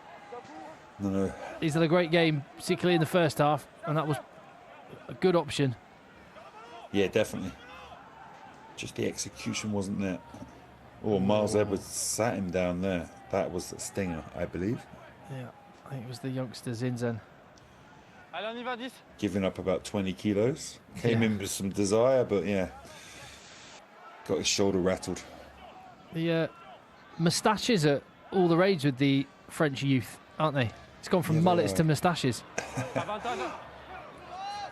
No. He's had a great game, particularly in the first half, and that was a good option. Yeah, definitely. Just the execution wasn't there. Oh, Miles Edwards sat him down there. That was a stinger, I believe. Yeah, I think it was the youngster Zinzen. Allez, on y va, 10. Giving up about 20 kilos. Came Yeah. in with some desire, but yeah. Got his shoulder rattled. The moustaches are all the rage with the French youth, aren't they? It's gone from Yeah, they mullets are. to moustaches. Avantage.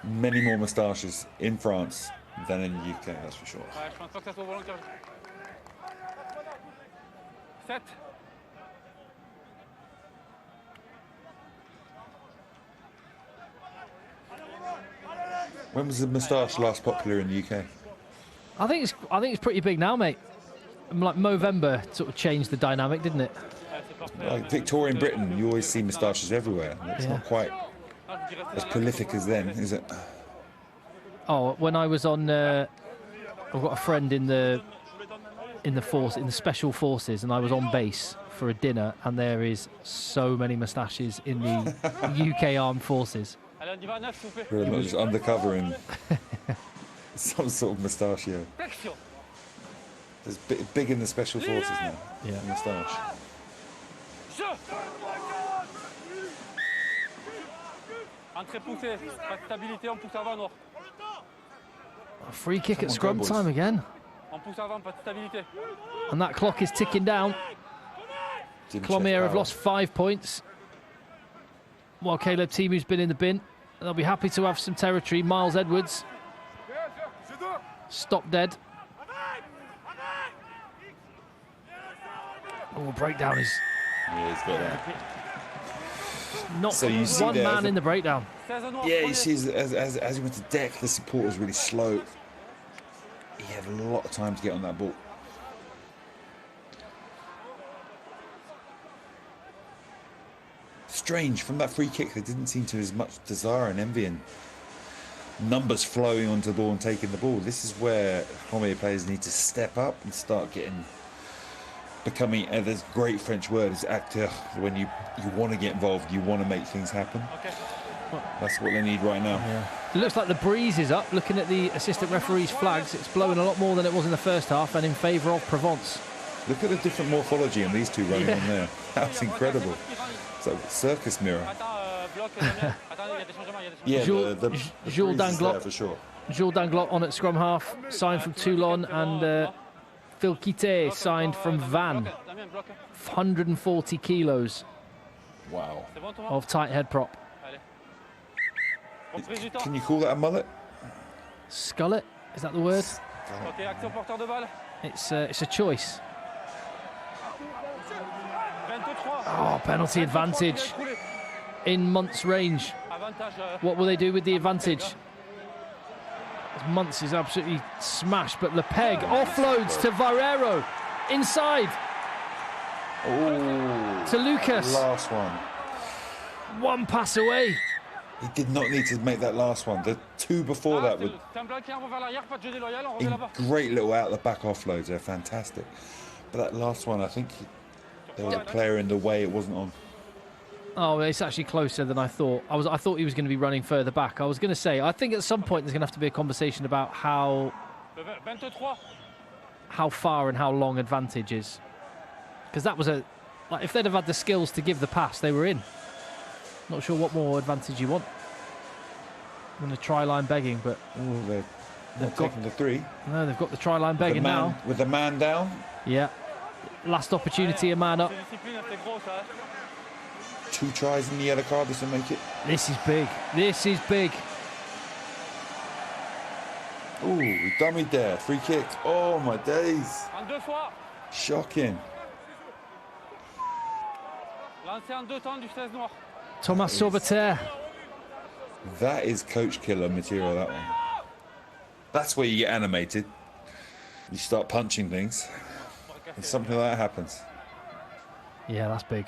Many more moustaches in France than in the UK, that's for sure. Ouais, je pense pas que ça soit volontaire. 7. When was the moustache last popular in the UK? I think it's pretty big now, mate. Like Movember sort of changed the dynamic, didn't it? Like Victorian Britain, you always see moustaches everywhere. It's Yeah. not quite as prolific as then, is it? Oh, when I was on, I've got a friend in the special forces, and I was on base for a dinner, and there is so many moustaches in the UK armed forces. Allez, on y va, 9, s'il vous plaît. Pretty much undercover in some sort of moustache. Flexion. There's big in the special forces now. Yeah. Moustache. Jeu. Entrée poussée. Pas de stabilité, on pousse avant, noir. A free kick at Come on, scrum go, boys. time again, On pousse avant, pas de stabilité. and that clock is ticking down. Didn't check Colomiers have power. lost 5 points, while Caleb Timu's been in the bin. They'll be happy to have some territory. Miles Edwards stopped dead. Oh, breakdown is Yeah, he's got that. not So you see one there man the- in the breakdown. 16 noir. Yeah, you premier. see, as he went to deck, the support was really slow. He had a lot of time to get on that ball. Strange, from that free kick, there didn't seem to be as much desire and envy and numbers flowing onto the ball and taking the ball. This is where Colomiers players need to step up and start becoming, there's a great French word, is acteur. When you want to get involved, you want to make things happen. Ok. That's what they need right now. It looks like the breeze is up. Looking at the assistant referee's flags, it's blowing a lot more than it was in the first half, and in favour of Provence. Look at the different morphology on these two running Yeah. on there. That's incredible. It's like a circus mirror. Attends, bloc, Damien. Attends, il y a des changements, il y a des changements. Yeah, Jules- the Jules breeze is Danglot. there for sure. Jules Danglot on at scrum half, signed from Toulon, and Phil Quitté signed from Vannes. Damien, bloc. 140 kilos Wow. C'est bon, Thomas? of tight head prop. Allez. Reprise du temps. Can you call that a mullet? Skullet, is that the word? Ok, action porteur de balle. It's a choice. Oh, penalty advantage in Muntz' range. What will they do with the advantage? Muntz is absolutely smashed, but Lepeg offloads to Varero. Inside. Oh, to Lucas. Last one. One pass away. He did not need to make that last one. The two before that were great little out the back offloads. They're fantastic. But that last one, I think there was a player in the way. It wasn't on. Oh, it's actually closer than I thought. I thought he was going to be running further back. I was going to say, I think at some point there's going to have to be a conversation about how far and how long advantage is. Because that was like, if they'd have had the skills to give the pass, they were in. Not sure what more advantage you want. I'm going to try line begging, but they've taken the three. No, they've got the try line begging now. With the man down. Yeah. Last opportunity, a man up. 2 tries in the yellow card, this will make it. This is big. This is big. Ooh, dummy there. Free kick. Oh, my days. Shocking. Thomas Sauveterre. That is coach killer material, that one. That's where you get animated. You start punching things. And something like that happens. Yeah, that's big.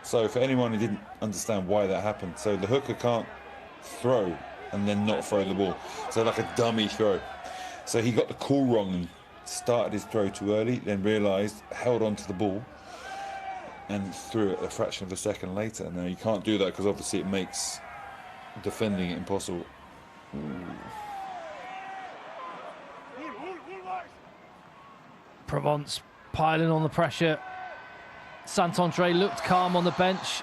So for anyone who didn't understand why that happened, so the hooker can't throw and then not throw the ball. So like a dummy throw. So he got the call wrong and started his throw too early, then realised, held on to the ball and threw it a fraction of a second later. Now you can't do that because obviously it makes defending it impossible. Provence piling on the pressure. Saint-Andre looked calm on the bench,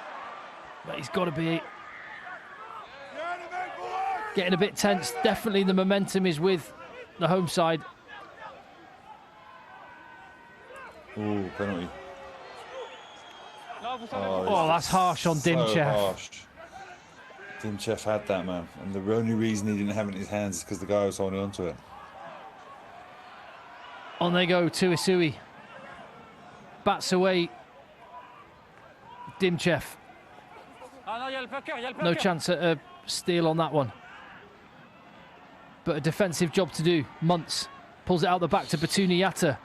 but he's got to be getting a bit tense. Definitely the momentum is with the home side. Ooh, penalty. Oh, that's harsh on Dimchev. So harsh. Dimchev had that, man. And the only reason he didn't have it in his hands is because the guy was holding onto it. On they go to Isui. Bats away. Dimchev. No chance at a steal on that one. But a defensive job to do. Muntz pulls it out the back to Batuniata.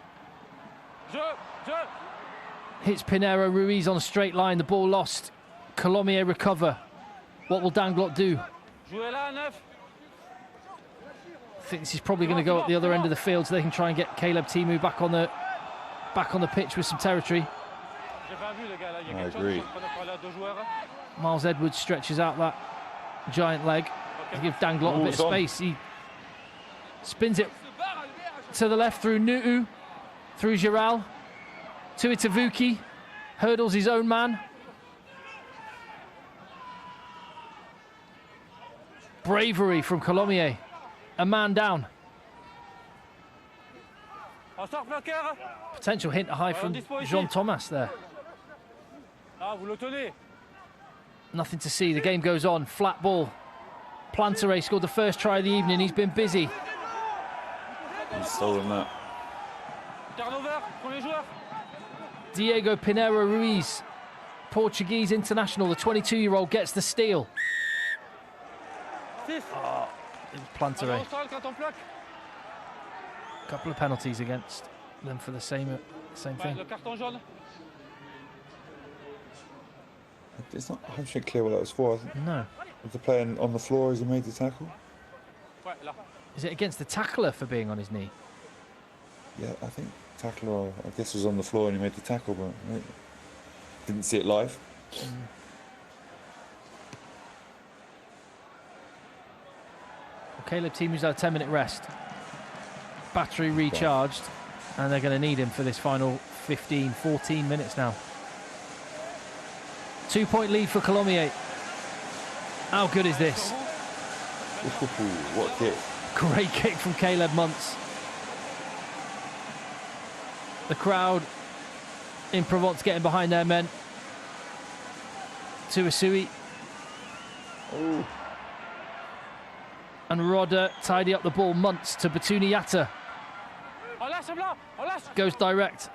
Hits Pinero Ruiz on a straight line. The ball lost. Colomiers recover. What will Danglot do? Thinks he's probably going to go up the other end of the field so they can try and get Caleb Timu back on the pitch with some territory. I agree. Miles Edwards stretches out that giant leg to give Danglot a bit of space. He spins it to the left through Nu'u, through Giral, to Itavuki, hurdles his own man. Bravery from Colomiers. A man down. Potential hint high from Jean Thomas there. Nothing to see. The game goes on. Flat ball. Plantere scored the first try of the evening. He's been busy. He's stolen that. Diego Pinero Ruiz, Portuguese international, the 22-year-old, gets the steal. Oh, Plantere. Couple of penalties against them for the same thing. It's not 100% clear what that was for. No. Was the player on the floor as he made the tackle? Is it against the tackler for being on his knee? Yeah, I think tackler, I guess, was on the floor and he made the tackle, but didn't see it live. Caleb Timu's had a 10-minute rest. Battery recharged, and they're going to need him for this final 15, 14 minutes now. 2-point lead for Colomiers. How good is this? What a kick. Great kick from Caleb Muntz. The crowd in Provence getting behind their men. To Isui. Oh. And Rodder tidy up the ball. Muntz to Batuniata. Goes direct.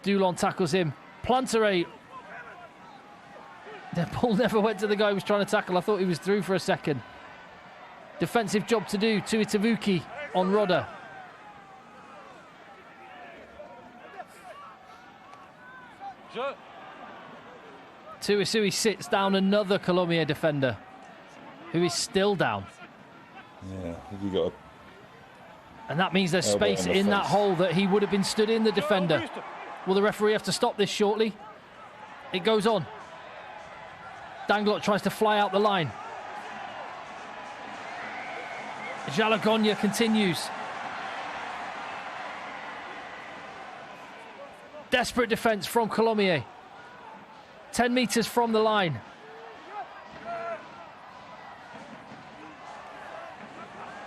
Dulon tackles him. Plantere. The ball never went to the guy who was trying to tackle. I thought he was through for a second. Defensive job to do. Tuitavuki on Rodder. Tuisui sits down another Colomiers defender who is still down. Yeah, I think he got a... And that means there's space in that hole that he would have been stood in, the defender. Will the referee have to stop this shortly? It goes on. Danglot tries to fly out the line. Jalagonia continues. Desperate defence from Colomiers. 10 metres from the line.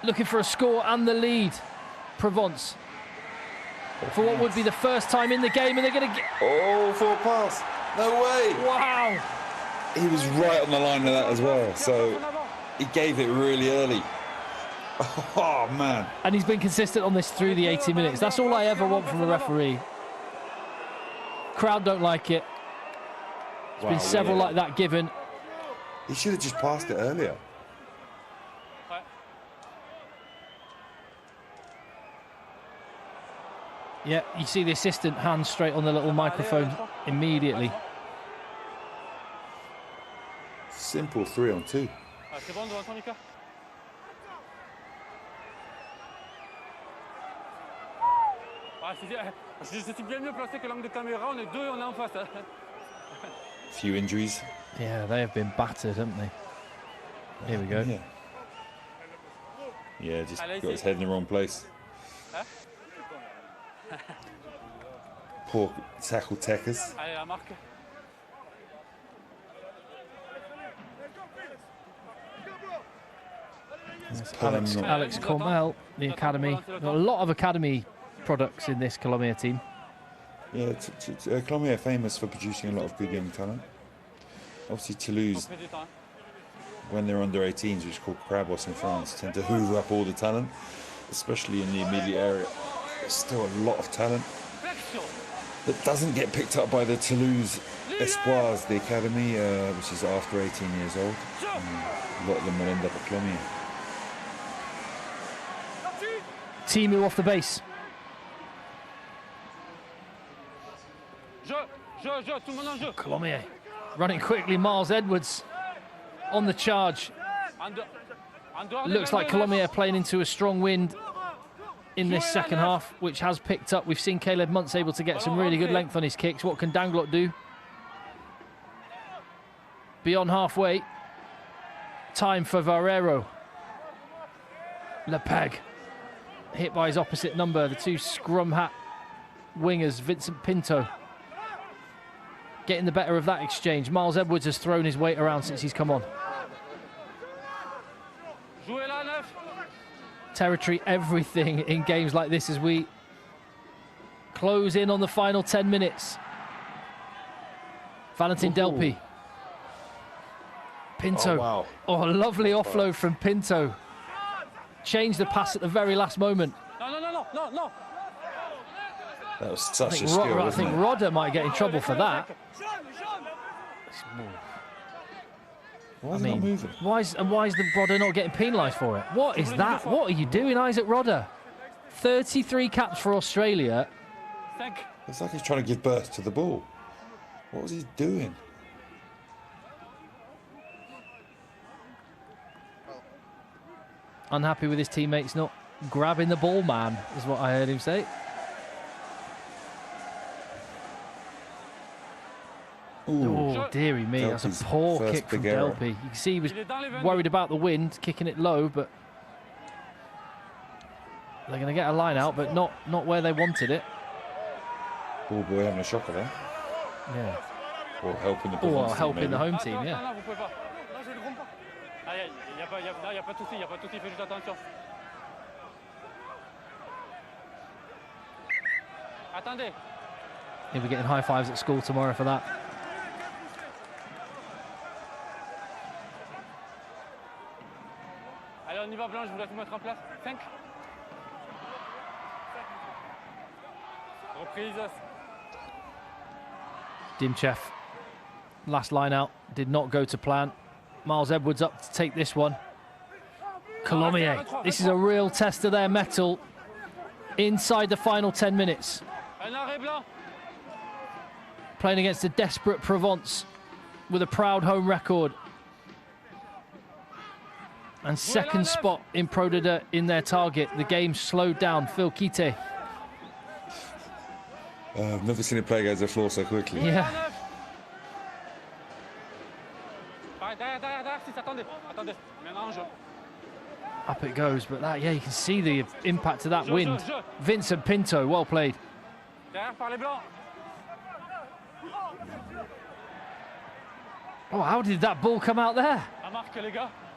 Looking for a score and the lead. Provence. For what would be the first time in the game, and they're going to get... Oh, full pass. No way. Wow. He was right on the line of that as well. So he gave it really early. Oh, man. And he's been consistent on this through the 80 minutes. That's all I ever want from a referee. Crowd don't like it. There's been several like that given. He should have just passed it earlier. Yeah, you see the assistant hand straight on the little microphone immediately. Simple 3-on-2. Few injuries. Yeah, they have been battered, haven't they? Here we go. Yeah, just got his head in the wrong place. Poor tackle techers. Alex Cormel, the academy. Got a lot of academy products in this Colomiers team. Yeah, Colomiers are famous for producing a lot of good young talent. Obviously, Toulouse, when they're under 18s, which is called Crabos in France, tend to hoover up all the talent, especially in the immediate area. There's still a lot of talent that doesn't get picked up by the Toulouse Espoirs, the academy, which is after 18 years old. A lot of them will end up at Colomiers. Timu off the base. Colomiers running quickly. Miles Edwards on the charge. Looks like Colomiers playing into a strong wind in this second half, which has picked up. We've seen Caleb Muntz able to get some really good length on his kicks. What can Danglot do? Beyond halfway. Time for Varero. Lepeg. Hit by his opposite number, the two scrum hat wingers, Vincent Pinto. Getting the better of that exchange. Miles Edwards has thrown his weight around since he's come on. Territory, everything in games like this as we close in on the final 10 minutes. Valentin Delpy. Pinto. Oh, wow. Oh, a lovely offload from Pinto. Changed the pass at the very last moment. No. That was such a skill, I think Rodder might get in trouble for that. Why is he not moving? Why is the Rodder not getting penalised for it? What is that? What are you doing, Isaac Rodder? 33 caps for Australia. It's like he's trying to give birth to the ball. What was he doing? Unhappy with his teammates not grabbing the ball, man, is what I heard him say. Oh, dearie me, Delpy's that's a poor kick from Delpy. You can see he was worried about the wind, kicking it low, but they're going to get a line out, but not where they wanted it. Ball boy having a shocker there. Yeah. Or helping the Or helping the home team, yeah. He'll be getting high fives at school tomorrow for that. Allez, on y va, Blanc, je vous laisse vous mettre en place. 5. Reprise. Dimchev, last line out, did not go to plan. Miles Edwards up to take this one. Colomiers, this is a real test of their mettle inside the final 10 minutes. Playing against a desperate Provence with a proud home record. And second spot in Pro D2 in their target. The game slowed down. Phil Kite. I've never seen a player go to the floor so quickly. Yeah. Up it goes, but that, yeah, you can see the impact of that wind. Vincent Pinto, well played. Oh, how did that ball come out there? Is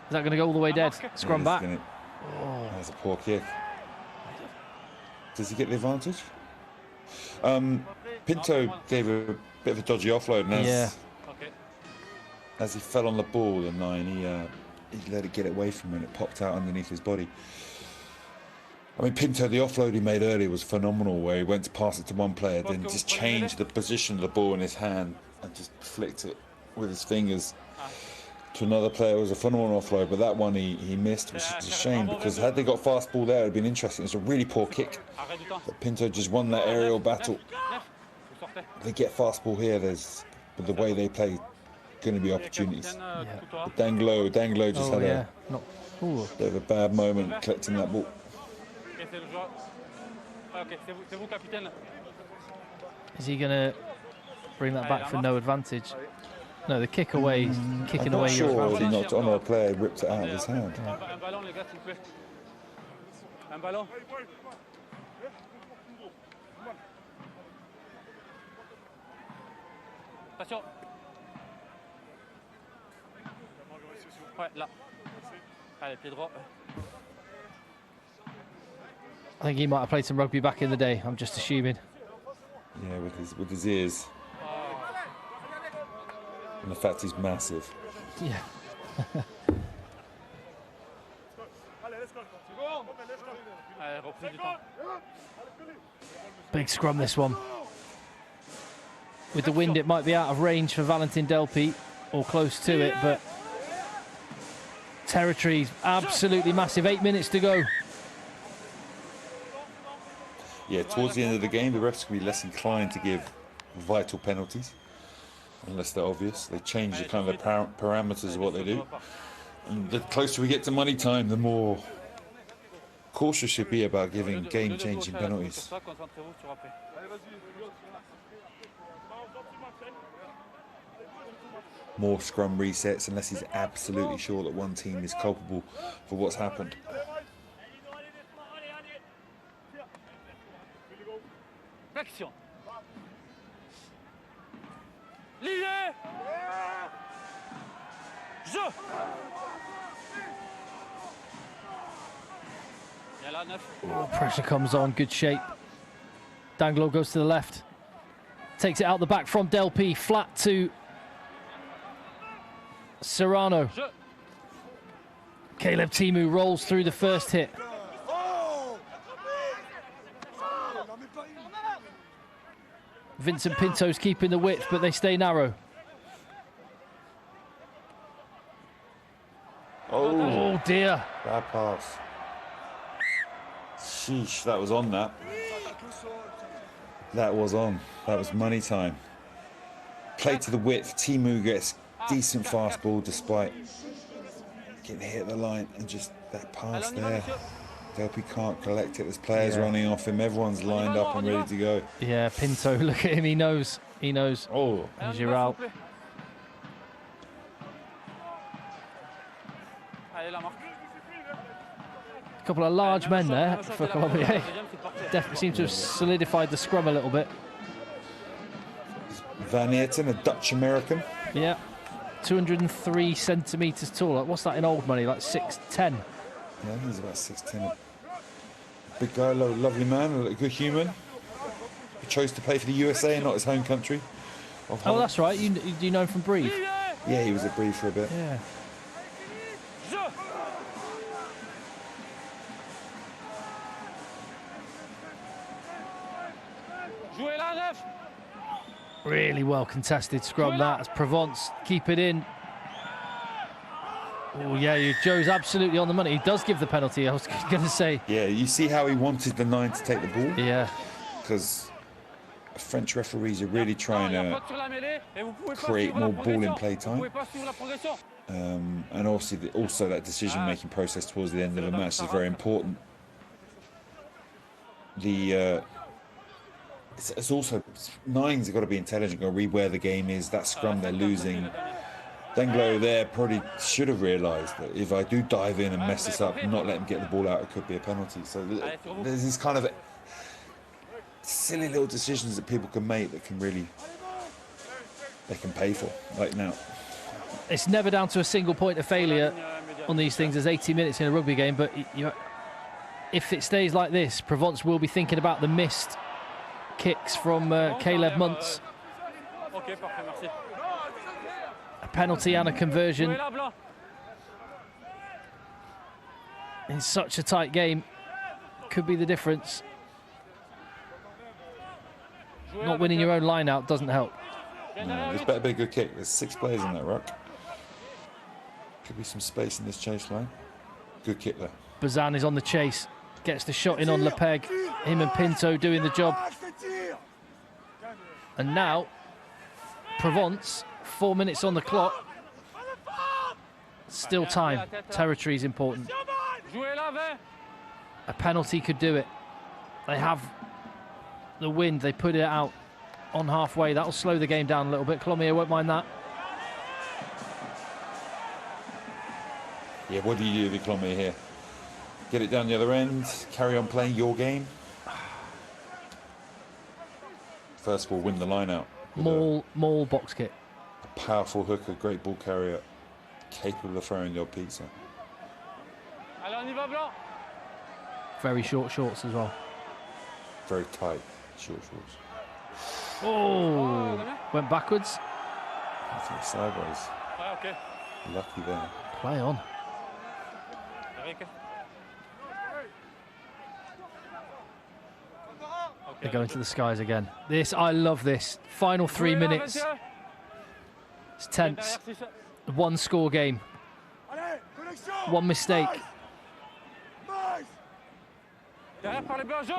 that going to go all the way dead? Scrum back. Oh. That's a poor kick. Does he get the advantage? Pinto gave a bit of a dodgy offload, and as he fell on the ball, the 9, he let it get away from him and it popped out underneath his body. I mean, Pinto, the offload he made earlier was phenomenal, where he went to pass it to one player, then just changed the position of the ball in his hand and just flicked it with his fingers to another player. It was a phenomenal offload, but that one he missed, which is a shame, because had they got fast ball there, it would have been interesting. It's a really poor kick. But Pinto just won that aerial battle. They get fast ball here, with the way they play, going to be opportunities. But Danglo just had a bit of a bad moment collecting that ball. Is he going to bring that back for no advantage? No, the kick away, kicking away. I'm not sure he knocked on a player, ripped it out of his hand. I think he might have played some rugby back in the day. I'm just assuming. Yeah, with his ears. And the fact he's massive. Yeah. Big scrum, this one. With the wind, it might be out of range for Valentin Delpy, or close to it, but territory's absolutely massive. 8 minutes to go. Yeah, towards the end of the game, the refs will be less inclined to give vital penalties, unless they're obvious. They change the kind of parameters of what they do. And the closer we get to money time, the more cautious should be about giving game-changing penalties. More scrum resets, unless he's absolutely sure that one team is culpable for what's happened. Oh, pressure comes on, good shape. Danglo goes to the left. Takes it out the back from Delpy, flat to Serrano. Caleb Timu rolls through the first hit. Vincent Pinto's keeping the width, but they stay narrow. Oh dear. Bad pass. Sheesh, that was on that. That was on. That was money time. Play to the width. Timu gets decent fast ball despite getting hit the line, and just that pass there. Delpy can't collect it. There's players running off him. Everyone's lined up and ready to go. Yeah, Pinto, look at him. He knows. He knows. Oh. And Giral. A couple of large men there for Colomiers. Definitely seem to have solidified the scrum a little bit. Van Eerten, a Dutch-American. Yeah. 203 centimetres tall. What's that in old money? Like 6'10". Yeah, I think he's about 6'10". Big guy, lovely man, a good human. He chose to play for the USA and not his home country. Oh, that's right. You know him from Brive? Yeah, he was at Brive for a bit. Yeah. Really well contested scrum that, as Provence keep it in. Oh yeah, Joe's absolutely on the money. He does give the penalty, I was going to say. Yeah, you see how he wanted the 9 to take the ball? Yeah. Because French referees are really trying to create more ball in play time. And obviously, also that decision-making process towards the end of the match is very important. It's also, 9s have got to be intelligent, got to read where the game is. That scrum they're losing. Denglo there probably should have realised that if I do dive in and mess this up, not let him get the ball out, it could be a penalty. So there's this kind of silly little decisions that people can make that can really, they can pay for, like now. It's never down to a single point of failure on these things. There's 80 minutes in a rugby game, but if it stays like this, Provence will be thinking about the missed kicks from Caleb Muntz. A penalty and a conversion in such a tight game could be the difference. Not winning your own line out doesn't help. No, there's better be a good kick. There's 6 players in that ruck. Could be some space in this chase line. Good kick there. Bazan is on the chase. Gets the shot in on Lepeg. Him and Pinto doing the job. And now, Provence, 4 minutes on the clock. Still time. Territory is important. A penalty could do it. They have the wind. They put it out on halfway. That'll slow the game down a little bit. Colomiers won't mind that. Yeah, what do you do with Colomiers here? Get it down the other end, carry on playing your game. First of all, win the line out. Maul box kick. A powerful hooker, great ball carrier, capable of throwing your pizza. Very short shorts as well. Very tight, short shorts. Oh, went backwards. I think sideways. Lucky there. Play on. They're going to the skies again. I love this. Final 3 minutes. It's tense. 1 score game. 1 mistake.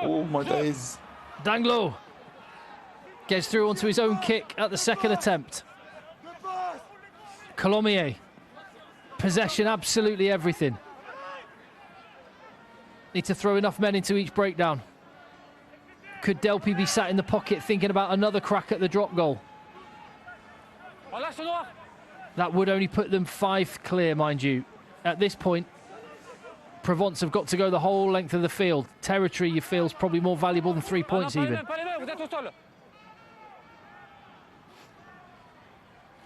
Oh my days. Denglo gets through onto his own kick at the 2nd attempt. Colomiers. Possession, absolutely everything. Need to throw enough men into each breakdown. Could Delpy be sat in the pocket thinking about another crack at the drop goal? That would only put them 5 clear, mind you. At this point, Provence have got to go the whole length of the field. Territory, you feel, is probably more valuable than 3 points even.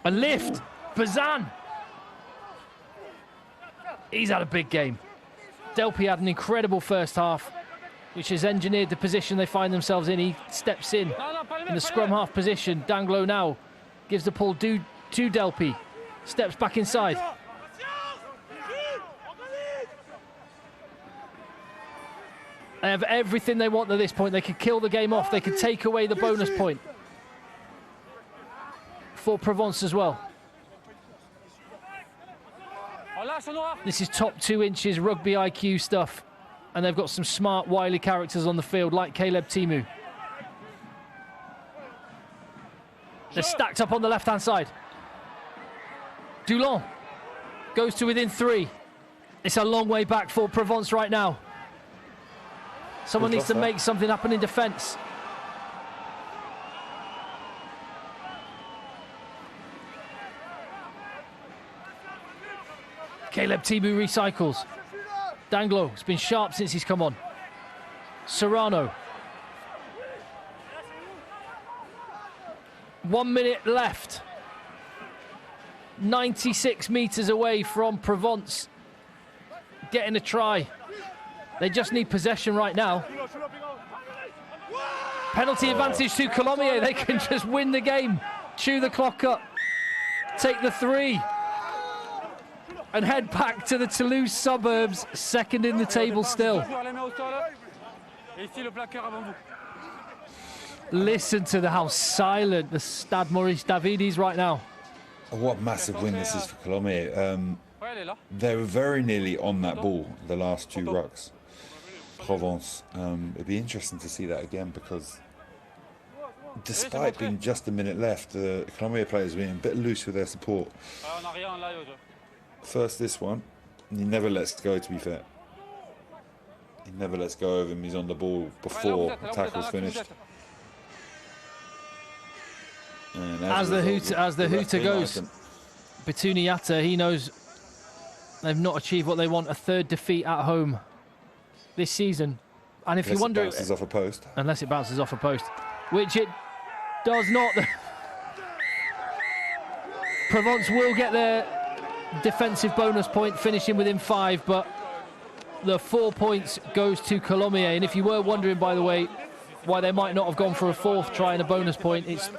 A lift. Bazan. He's had a big game. Delpy had an incredible first half, which has engineered the position they find themselves in. He steps in the scrum half position. Denglo now gives the pull to Delpy. Steps back inside. They have everything they want at this point. They could kill the game off. They could take away the bonus point for Provence as well. This is top 2 inches rugby IQ stuff. And they've got some smart, wily characters on the field, like Caleb Timu. They're stacked up on the left-hand side. Dulon goes to within 3. It's a long way back for Provence right now. Someone needs to make something happen in defence. Caleb Timu recycles. Denglo has been sharp since he's come on. Serrano. 1 minute left. 96 metres away from Provence getting a try. They just need possession right now. Penalty advantage to Colomiers. They can just win the game, chew the clock up, take the 3. And head back to the Toulouse suburbs, 2nd in the table still. Listen to how silent the Stade Maurice David is right now. What a massive win this is for Colomiers. They were very nearly on that ball the last 2 rucks. Provence. It'd be interesting to see that again because despite being just a minute left, the Colomiers players are being a bit loose with their support. First this one, he never lets go, to be fair. He never lets go of him, he's on the ball before the tackle's finished. And as the hooter goes, Betuniata, he knows they've not achieved what they want, a 3rd defeat at home this season. And if you wonder, unless it bounces off a post. Unless it bounces off a post, which it does not. Provence will get their defensive bonus point, finishing within 5, but the 4 points goes to Colomiers. And if you were wondering, by the way, why they might not have gone for a 4th try and a bonus point, it's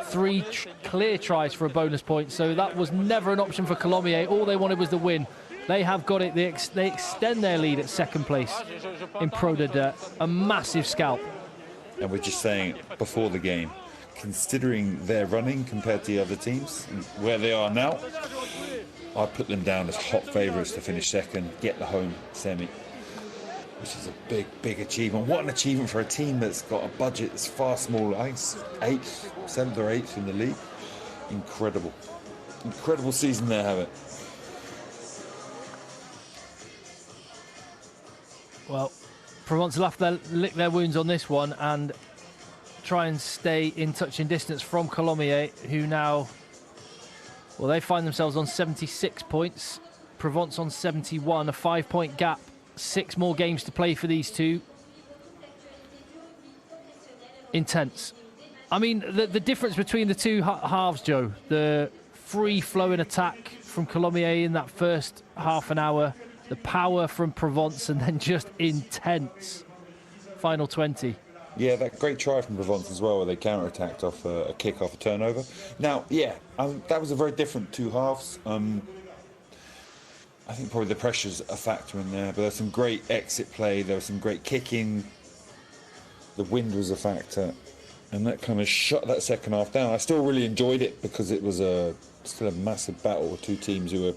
3 clear tries for a bonus point, so that was never an option for Colomiers. All they wanted was the win. They have got it. They extend their lead at 2nd place in Pro D2. A massive scalp. And we're just saying before the game, considering their running compared to the other teams and where they are now, I put them down as hot favourites to finish 2nd, get the home semi, which is a big achievement. What an achievement for a team that's got a budget that's far smaller. I think 8th, 7th or 8th in the league. Incredible season they have it. Well, Provence will have to lick their wounds on this one and try and stay in touching distance from Colomiers, who now, well, they find themselves on 76 points. Provence on 71, a 5-point gap. 6 more games to play for these two. Intense. I mean, the difference between the two halves, Joe, the free-flowing attack from Colomiers in that first half an hour, the power from Provence, and then just intense final 20. Yeah, that great try from Provence as well, where they counter-attacked off a kick off a turnover. Now, yeah, that was a very different 2 halves. I think probably the pressure's a factor in there, but there's some great exit play, there was some great kicking. The wind was a factor, and that kind of shut that second half down. I still really enjoyed it because it was still a massive battle with 2 teams who were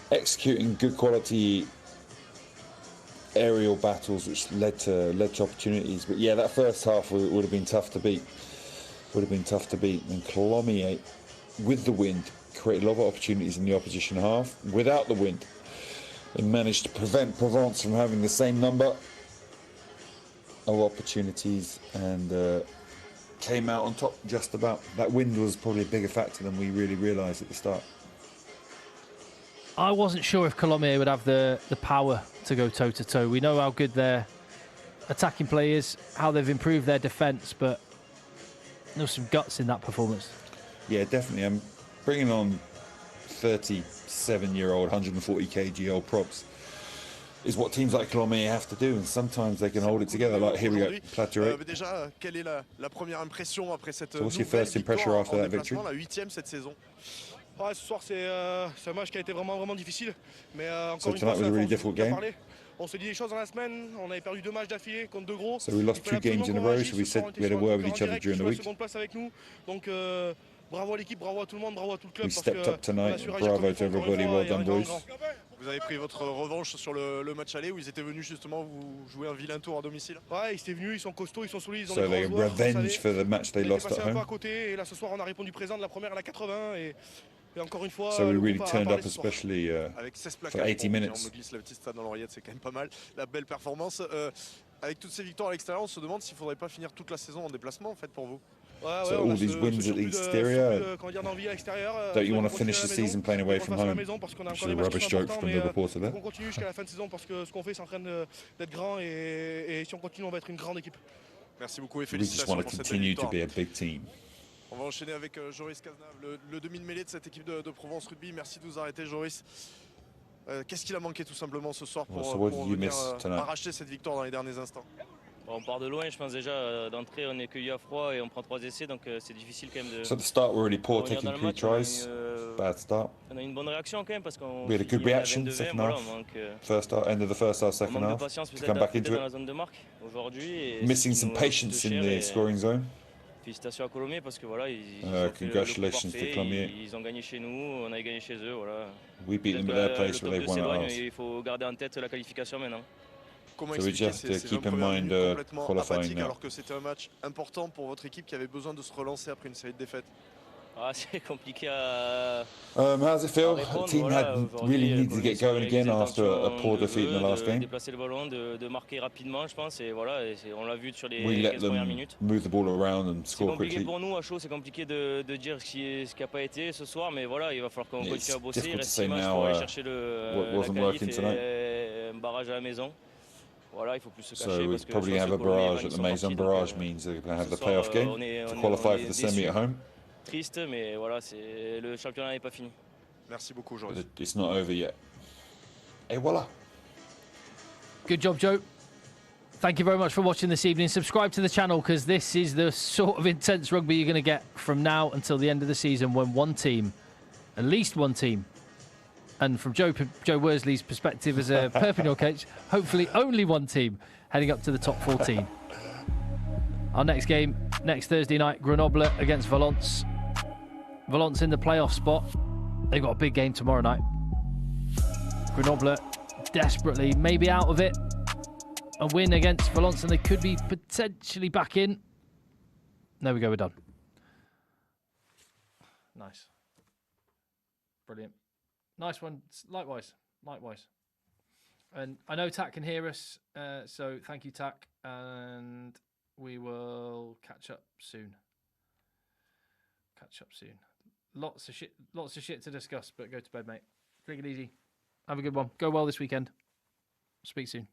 executing good quality aerial battles, which led to opportunities. But yeah, that first half would have been tough to beat. And Colomiers, with the wind, created a lot of opportunities in the opposition half. Without the wind, they managed to prevent Provence from having the same number of opportunities and came out on top just about. That wind was probably a bigger factor than we really realised at the start. I wasn't sure if Colomiers would have the power to go toe-to-toe. We know how good their attacking play is, how they've improved their defence, but there was some guts in that performance. Yeah, definitely. I'm bringing on 37-year-old, 140 kg old props is what teams like Colomiers have to do, and sometimes they can hold it together. Like here we go, Plateau. Déjà, quelle est la première impression après cette So what's your first impression after that victory? La 8e cette saison. Ouais, ce soir, c'est un match qui a été vraiment difficile. Mais So encore une tonight fois, was a really difficult game. on s'est dit des choses dans la semaine. On avait perdu 2 matchs d'affilée contre 2 gros. So we lost 2 games in a row. So we said we had a word with each other during the week. Seconde place avec nous. Donc bravo à l'équipe, bravo à tout le monde, bravo à tout le club. We stepped up tonight. Bravo to everybody. Well done, boys. Vous avez pris votre revanche sur le match aller où ils étaient venus justement vous jouer un vilain tour à domicile. Ouais, ils étaient venus, ils sont costauds, ils sont solides. So they revenge for the match they lost at home. À côté, et là ce soir on a répondu présent de la première à la 80 et encore une fois. So we really turned up, especially for 80 minutes. On me glisse la petite stat dans l'oreillette, c'est quand même pas mal. La belle performance. Avec toutes ces victoires à l'extérieur, on se demande s'il ne faudrait pas finir toute la saison en déplacement en fait pour vous. So all these wins at the exterior, don't you want to finish the season playing away from home? Which is a rubbish joke from the reporter there. On continue jusqu'à la fin de saison parce que ce qu'on fait c'est en train d'être grand et si on continue on va être une grande équipe. Merci beaucoup et We just félicitations want to pour cette continue to victoire. be a big team. On va enchaîner avec Joris Cazenave, le demi de mêlée de cette équipe de Provence Rugby. Merci de nous arrêter Joris. Qu'est-ce qu'il a manqué tout simplement ce soir pour venir arracher cette victoire dans les derniers instants? On part de loin, je pense déjà d'entrée on est cueilli à froid et on prend 3 essais donc c'est difficile quand même de. So at the start we're really poor, taking 3 tries. bad start. On a une bonne réaction quand même parce qu'on We had a good finit à reaction 22-20, second voilà, half. on manque, First half, end of the first half, on second manque de half patience to peut-être come back d'arriver into dans la it. zone de marque aujourd'hui. Et Missing c'est ce some qui nous coûte patience in cher the et scoring zone. félicitations à Colomiers parce que voilà, ils ont fait le Congratulations coup to parfait, Colomiers. ils ont gagné chez nous, on a gagné chez eux, voilà. We beat Peut-être them que at their le place, but top they've 2 won at s'éloigne, ours. il faut garder en tête la qualification maintenant. Comment So we expliquer just ces 20 keep in premières mind minutes complètement qualifying apathiques now. alors que c'était un match important pour votre équipe qui avait besoin de se relancer après une série de défaites? Ah, c'est compliqué à How's it feel? The répondre. team Voilà, had really needed to get going again after a poor de defeat in the last de game. déplacer le ballon, de marquer rapidement, je pense. Et voilà, on l'a vu sur We les let 15 premières them minutes. move the ball around and C'est score compliqué quickly. pour nous à chaud, c'est compliqué de dire ce qui n'a pas été ce soir, mais voilà, il va falloir qu'on continue à bosser. Il Difficult to reste say 6 matchs now pour aller chercher what la wasn't qualif working tonight. et un barrage à la maison. Voilà, il faut plus se cacher So we're parce que probably going to have a barrage at the Maison. Barrage means they're going to have the playoff game to qualify for the semi at home. Triste, mais voilà, le championnat n'est pas fini. Merci beaucoup, Joris. But it's not over yet. Et voilà. Good job, Joe. Thank you very much for watching this evening. Subscribe to the channel because this is the sort of intense rugby you're going to get from now until the end of the season when one team, at least one team, and from Joe Worsley's perspective as a Perpignan coach, hopefully only one team heading up to the top 14. Our next game, next Thursday night, Grenoble against Valence. Valence in the playoff spot. They've got a big game tomorrow night. Grenoble desperately maybe out of it. A win against Valence and they could be potentially back in. There we go, we're done. Nice. Brilliant. Nice one. Likewise. And I know Tak can hear us, so thank you, Tak. And we will catch up soon. Lots of shit to discuss, but go to bed, mate. Take it easy. Have a good one. Go well this weekend. Speak soon.